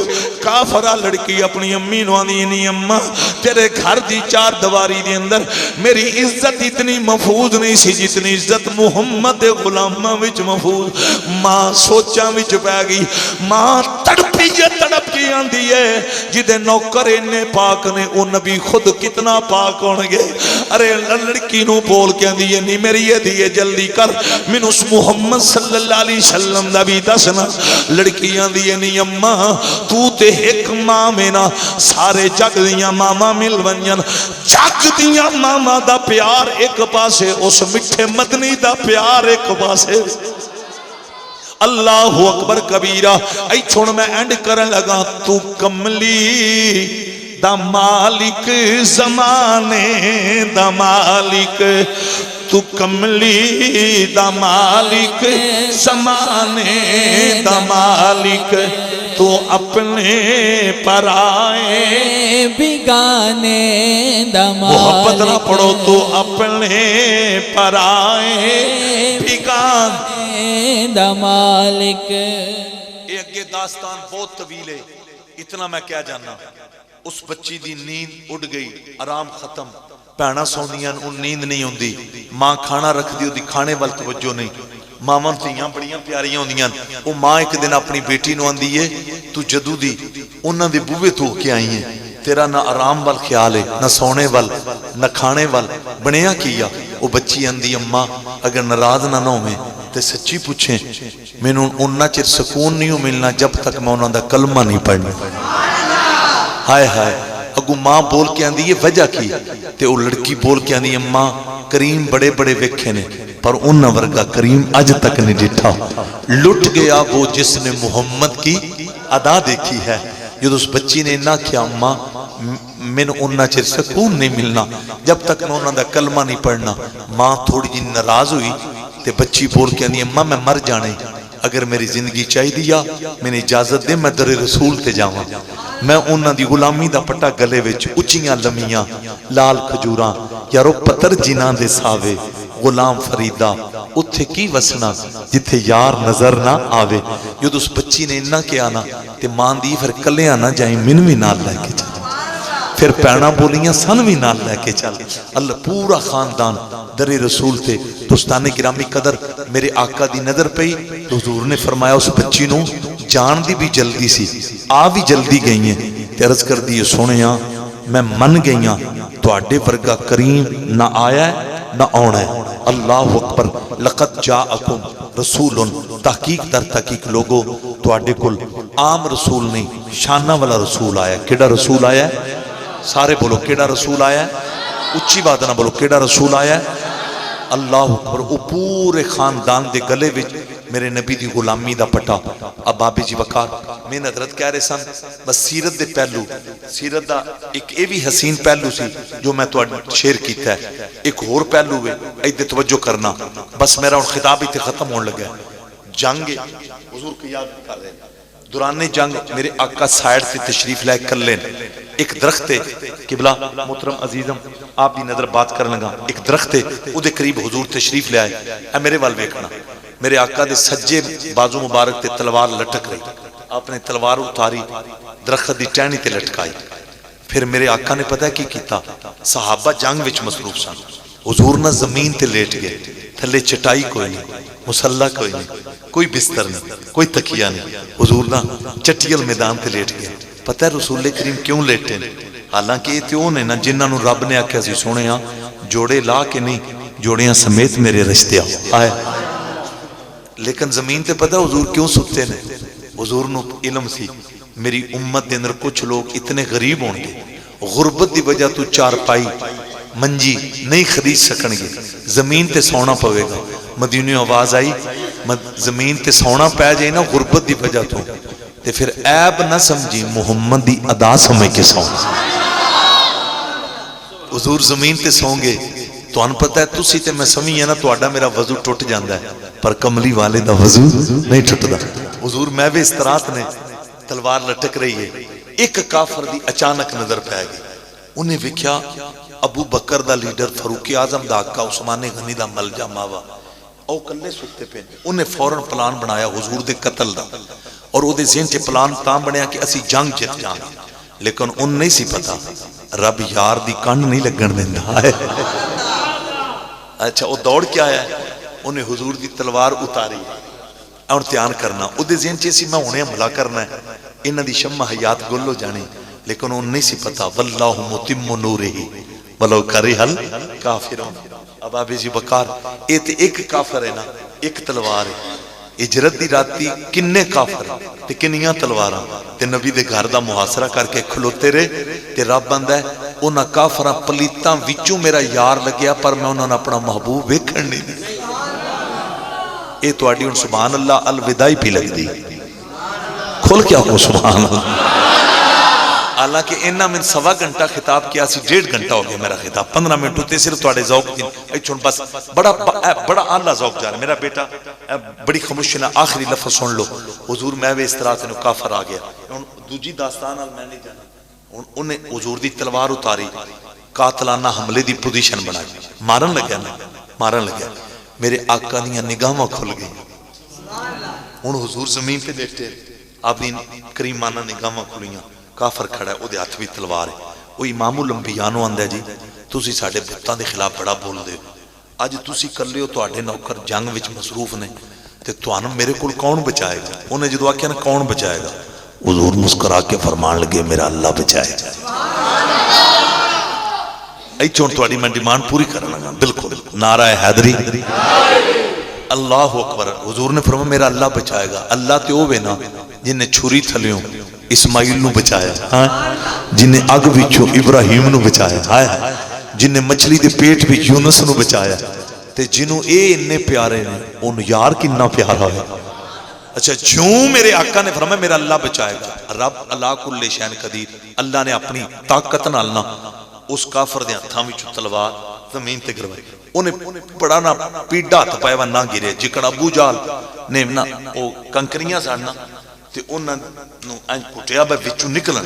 کافرہ لڑکی اپنی امی نوانی نہیں اماں تیرے گھر دی چار دواری دی اندر میری عزت اتنی محفوظ نہیں سی جتنی عزت محمد غلامہ وچ محفوظ ماں سوچاں وچ پہ گئی ماں تڑپی یہ تڑپ کی آندی ہے جدے نوکر انہیں پاک نے او نبی خود کتنا پاک ہونگے ارے لڑکی نو بول کے آندی ہے نہیں میری یہ دیئے جلدی کر من اس محمد صلی اللہ علیہ وسلم نبی دسنا لڑکیاں دیئے نہیں اماں تو تے ایک ماں میں نا سارے جگ دیاں ماما مل ونجن جگ دیاں ماما دا پیار ایک پاسے اس مٹھے مدنی دا پیار ایک پاسے اللہ اکبر کبیرہ ای چھوڑ میں اینڈ کرن لگا تو کملی دا مالک زمانے دا مالک تو کملی دا مالک زمانے دا مالک تو اپنے پرائے بیگانے دا مالک محبت نہ پڑھو تو اپنے پرائے بیگانے دا مالک یہ اگے داستان بہت طویل ہے اتنا میں کیا جاننا اس بچی دی نیند اڑ گئی آرام ختم پینا سوندیاں ان نیند نہیں ہوندی ماں کھانا رکھ دی ہوندی کھانے وال توجہ نہیں ماما تیاں بڑیاں پیاریاں ہوندیاں وہ ماں ایک دن اپنی بیٹی نو آندی ہے تو جدو دی انہاں دے بوے تو کے آئی ہیں تیرا نہ آرام وال خیال ہے نہ سونے وال نہ کھانے وال بنیا کیا وہ بچی آندی اماں اگر ناراض نہ ہوئے تے سچی پوچھیں میں نے انہاں چر سکون نہیں ملنا جب تک میں انہاں دا کلمہ نہیں پڑھنا ہائے ہائے اگو ماں بول کے آندی یہ وجہ کی تے وہ لڑکی بول کے آندی اماں کریم بڑے بڑے ویکھے نے پر انہ ورگا کریم آج تک نہیں ڈٹھا لٹ گیا وہ جس نے محمد کی ادا دیکھی ہے یہ اس بچی نے نہ کیا اماں میں نے انہ چر سکون نہیں ملنا جب تک میں انہ دا کلمہ نہیں پڑھنا ماں تھوڑی جی ناراض ہوئی تے بچی بول کے آندی اماں میں مر جانے اگر میری زندگی چاہی دیا میں نے اجازت دے میں در رسول تے جاواں میں انہاں دی غلامی دا پٹا گلے وچ اچیاں لمیاں لال کھجوراں یارو پتر جناں دے ساوے غلام فریدہ اتھے کی وسنا جتھے یار نظر نہ آوے جد اس بچی نے انہاں کے آنا تے مان دی پھر کلیاں نہ جائیں من بھی نال لے کے چل پھر پینا بولیاں سن بھی نال لے کے چل اللہ پورا خاندان در رسول تے دوستان گرامی قدر میرے آقا دی نظر پئی تو حضور نے فرمایا اس بچی نو جان دی بھی جلدی سی آ بھی جلدی گئی ہیں تے عرض کر دی سونیاں میں من گئیاں تو آڈے ورگا کریم نہ آیا ہے نہ آنا ہے اللہ اکبر لقد جاءکم رسول تحقیق در تحقیق لوگو تو آڈے کل عام رسول نہیں شانہ والا رسول آیا ہے کیڑا رسول آیا ہے سارے بولو کیڑا رسول آیا ہے اچھی بات نہ بولو کیڑا رسول آیا ہے اللہ اکبر او پورے خاندان دے گلے وچ میرے نبی دی غلامی دا پٹا اب بابی جی وقار میں حضرت کہہ رہے سن بس سیرت دے پہلو سیرت دا ایک اے بھی حسین پہلو سی جو میں تو شیئر کیتا ہے ایک اور پہلو ہے ایدے توجہ کرنا بس میرا ان خطاب ہی تے ختم ہونے لگا ہے جنگ حضور کی یاد کر رہے ہیں دوران جنگ میرے آقا سائیڈ سے تشریف لائے کر لیں ایک درخت ہے قبلہ محترم عزیزم آپ بھی نظر بات کرنے لگا ایک درخت ہے او دے قریب حضور تشریف لے آئے اے میرے وال ویکھنا میرے آقا دے سجے بازو مبارک تے تلوار لٹک رہی، آپ نے تلوار اتاری درخت دی ٹہنی تے لٹکائی. پھر میرے آقا نے پتہ کی کیتا، صحابہ جنگ وچ مصروف سن، حضور نہ زمین تے لیٹ گئے، تھلے چٹائی کوئی نہیں، مصلا کوئی نہیں، کوئی بستر نہیں، کوئی تکیہ نہیں، حضور نہ چٹیل میدان تے لیٹ گئے. پتہ ہے رسول کریم کیوں لیٹے نے؟ حالانکہ یہ تے نے نا جنہاں نو رب نے آکھیا سی سونے ہاں جوڑے لا کے نہیں، جوڑیاں سمیت میرے رشتے آئے. لیکن زمین تے پتہ حضور کیوں ستے نے؟ حضور نو علم سی میری امت دے اندر کچھ لوگ اتنے غریب ہوں گے، غربت دی وجہ تو چار پائی منجی نہیں خرید سکن گے، زمین تے سونا پوے گا. مدینہ آواز آئی زمین تے سونا پہ جائے نا غربت دی وجہ تو تے پھر عیب نہ سمجھی، محمد دی ادا سمجھ کے سونا. حضور زمین تے سوں گے تو ان پتہ ہے تسی تے میں سمجھی ہے نا تہاڈا میرا وضو ٹوٹ جاندا ہے، پر کملی والے دا وضو نہیں ٹوٹدا. حضور محو استراحت نے تلوار لٹک رہی ہے، ایک کافر دی اچانک نظر پہ گئی. انہیں ویکھیا ابو بکر دا لیڈر، فاروق اعظم دا آقا، عثمان غنی دا ملجا ماوا او کلے ستے پے. انہیں فوراً پلان بنایا حضور دے قتل دا، اور او دے ذہن چ پلان تاں بنیا کہ اسی جنگ جت جان. لیکن ان نہیں سی پتا رب یار دی کنڈ نہیں لگن دیندا ہے. اچھا وہ دوڑ کے آیا ہے، انہیں حضور دی تلوار اتاری اور تیان کرنا، او دے ذہن چ سی میں انہیں حملہ کرنا ہے، انہاں دی شمع حیات گل ہو جانی. لیکن ان نہیں سی پتا واللہ متم نورہ ولو کرہ الکافرون. اب ابی جی بکار اے تے ایک کافر ہے نا، ایک تلوار ہے. ہجرت دی راتی کنے کافر تے کنیاں تلواراں تے نبی دے گھر دا محاصرہ کر کے کھلوتے رہے تے رب بندہ ہے انہاں کافراں پلیتاں وچوں میرا یار لگیا، پر میں انہاں اپنا محبوب ویکھن نہیں دی. اے تواڈی ہن سبحان اللہ الوداعی پی لگ دی. کھل کے آکو سبحان اللہ. حالانکہ انہاں میں سوا گھنٹہ خطاب کیا سی، 1.5 گھنٹہ ہو گیا میرا خطاب، 15 منٹ ہوتے صرف تواڈے ذوق دی اچھن بس بڑا اعلیٰ ذوق جا رہا ہے. میرا بیٹا بڑی خاموشی نہ آخری لفظ سن لو. حضور میں اس طرح سے کافر آ گیا. دوجی داستان میں نہیں جانا. انہیں حضور دی تلوار اتاری، قاتلانہ حملے دی پوزیشن بنائی، مارن لگیا نا، مارن لگیا. میرے آقا دیاں نگاہاں کھل گئی. ہن حضور زمین پہ دیکھتے، آپ دی کریمانہ نگاہاں کھلیاں. کافر کھڑا ہے، او دے ہاتھ بھی تلوار ہے. وہ امام الانبیاء نو آندا ہے جی تسی ساڈے بتاں دے خلاف بڑا بول دے ہو، اج تسی کلے ہو، تواڈے نوکر جنگ وچ مصروف نے تے تانوں میرے کول کون بچائے گا؟ انہیں جدو آکھیا نا کون بچائے گا، حضور مسکرا کے فرمان لگے میرا اللہ بچائے گا. ایتھوں تواڈی میں ڈیمانڈ پوری کرنا لگا. بالکل نعرہ حیدری اللہ اکبر. حضور نے فرمایا میرا اللہ بچائے گا. اللہ تے ہوے نا جن نے چھری تھلیوں اسماعیل نو بچایا، جن نے اگ وچوں ابراہیم نو بچایا، جن نے مچھلی دے پیٹ وچ یونس نو بچایا، تے جنوں اے اتنے پیارے نے ان یار کتنا پیارا ہے. اچھا جوں میرے آقا نے فرمایا میرا اللہ بچائے گا. رب اللہ کل شین قدیر. اللہ نے اپنی طاقت نال نہ اس کافر دے ہتھاں وچ تلوار زمین تے گروائی. انہیں بڑا نہ پیڈا ہتھ پایا وا نہ گرے. جکڑ ابو جال نے نا او کنکریاں سڑنا تے انہاں نو انج پٹیا با وچوں نکلن.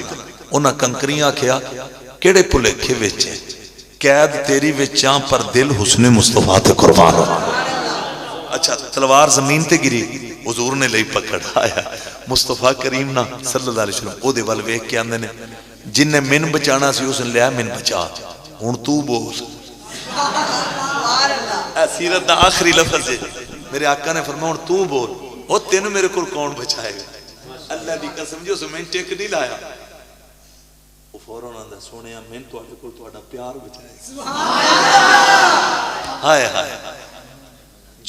انہاں کنکریاں آکھیا کیڑے بھلیکھے وچ قید تیری وچاں پر دل حسن مصطفیٰ تے قربان ہو. اچھا تلوار زمین تے گری، حضور نے لئی پکڑایا. مصطفیٰ کریم نا صلی اللہ علیہ وسلم او دے ول ویکھ کے آندے نے جن نے من بچانا سی اس نے لیا من بچا. ہن تو بول. سیرت دا آخری لفظ ہے. میرے آقا نے فرمایا ہن تو بول، او تینوں میرے کول کون بچائے گا؟ اللہ دی قسم جو زمین ٹیک نہیں لایا. وہ فوراً آندا سونیا میں تواڈے کول تواڈا پیار بچائے گا. ہائے ہائے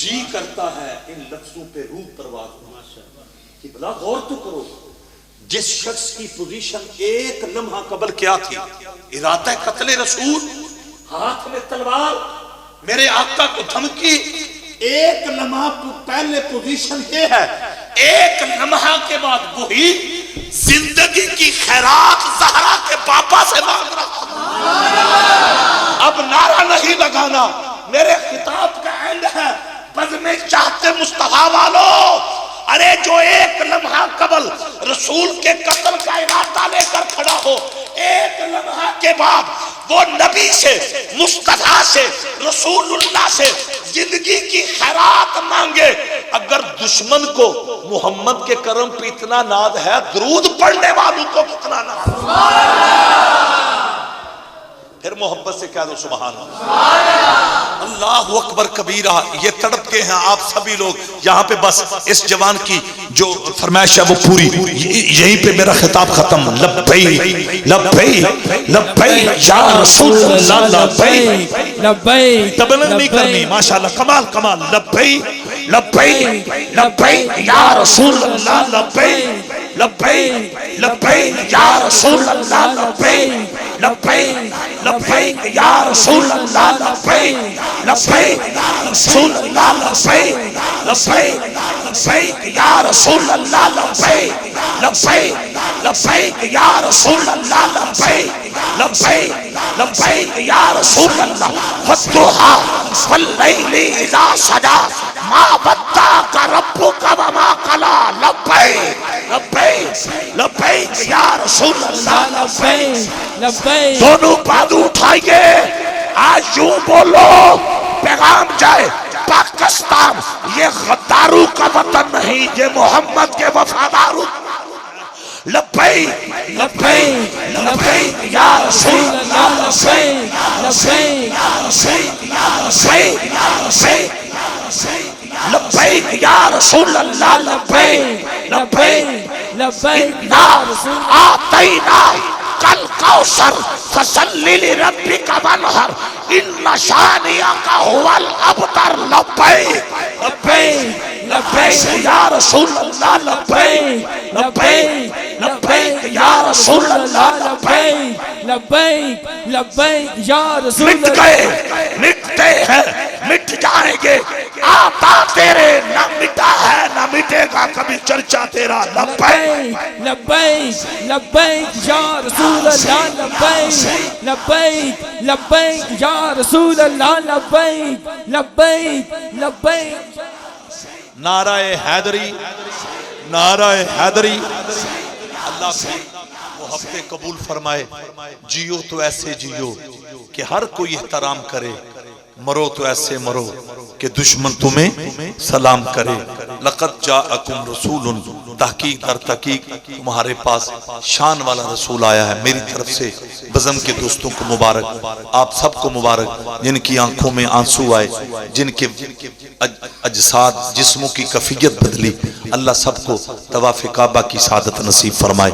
جی کرتا ہے ان لفظوں پہ روح پرواز کہ بلا غور تو کرو. جس شخص کی پوزیشن ایک لمحہ قبل کیا تھی، ارادہ قتل رسول، ہاتھ میں تلوار، میرے آقا کو دھمکی. ایک لمحہ پہلے پوزیشن یہ ہے، ایک لمحہ کے بعد وہی زندگی کی خیرات زہرا کے پاپا سے مانگ رہا. اب نعرہ نہیں لگانا، میرے خطاب کا اینڈ ہے. بس میں چاہتے مصطفیٰ والو، ارے جو ایک لمحہ قبل رسول کے قتل کا ارادہ لے کر کھڑا ہو، ایک لمحہ کے بعد وہ نبی سے، مصطفیٰ سے، رسول اللہ سے زندگی کی خیرات مانگے. اگر دشمن کو محمد کے کرم پہ اتنا ناز ہے، درود پڑھنے والوں کو کتنا ناز ہے؟ پھر محبت سے کہہ دو سبحان اللہ. اللہ اکبر کبیرہ. یہ تڑپ کے ہیں آپ سبھی لوگ یہاں پہ. بس اس جوان کی جو فرمائش ہے وہ پوری، یہیں پہ میرا خطاب ختم. لبیک لبیک لبیک یا رسول اللہ لبیک لبیک تبلیغ نہیں کرنی. ماشاءاللہ کمال کمال. لبیک لبیک لبیک یا رسول اللہ لبیک لبیک لبیک یا رسول اللہ لبیک لبیک لبیک یا رسول اللہ لبیک لبیک رسول اللہ لبیک لبیک لبیک یا رسول اللہ لبیک لبیک لبیک یا رسول اللہ لبیک لبیک لبیک یا رسول اللہ. والضحى واللیل اذا سجى ما ودعك ربك وما قلى. لبیک لبیک لبیک یا رسول اللہ لبیک لبیک. دونوں بازو اٹھائیے آج یوں بولو پیغام جائے پاکستان یہ غداروں کا وطن نہیں، یہ محمد کے وفاداروں. لبیک لبیک لبیک یا رسول اللہ لبیک لبیک لبیک یا رسول اللہ لبیک لبیک لبیک آتینا کل کوثر فصلی لربک وانحر ان شانئک هو الابتر. لبیک لبیک لبیک یا رسول اللہ لبیک لبیک لبیک یا رسول اللہ لبیک. لبیک لبیک یا رسول مٹ اللہ. گئے مٹتے ہیں مٹ جائیں گے، آتا تیرے نہ مٹا ہے نہ مٹے گا کبھی چرچا تیرا. لبیک لبیک لبیک یا رسول اللہ لبیک لبیک لبیک یا رسول اللہ لبیک لبیک لبیک. نعرہ حیدری نعرہ حیدری. اللہ سے وہ ہفتے قبول فرمائے. جیو تو ایسے جیو کہ ہر کوئی احترام کرے، مرو تو ایسے مرو کہ دشمن تمہیں سلام کرے. لقد جاءکم رسول، تحقیق در تحقیق تمہارے پاس شان والا رسول آیا ہے. میری طرف سے بزم کے دوستوں کو مبارک، آپ سب کو مبارک جن کی آنکھوں میں آنسو آئے، جن کے اجساد جسموں کی کیفیت بدلی. اللہ سب کو طواف کعبہ کی سعادت نصیب فرمائے.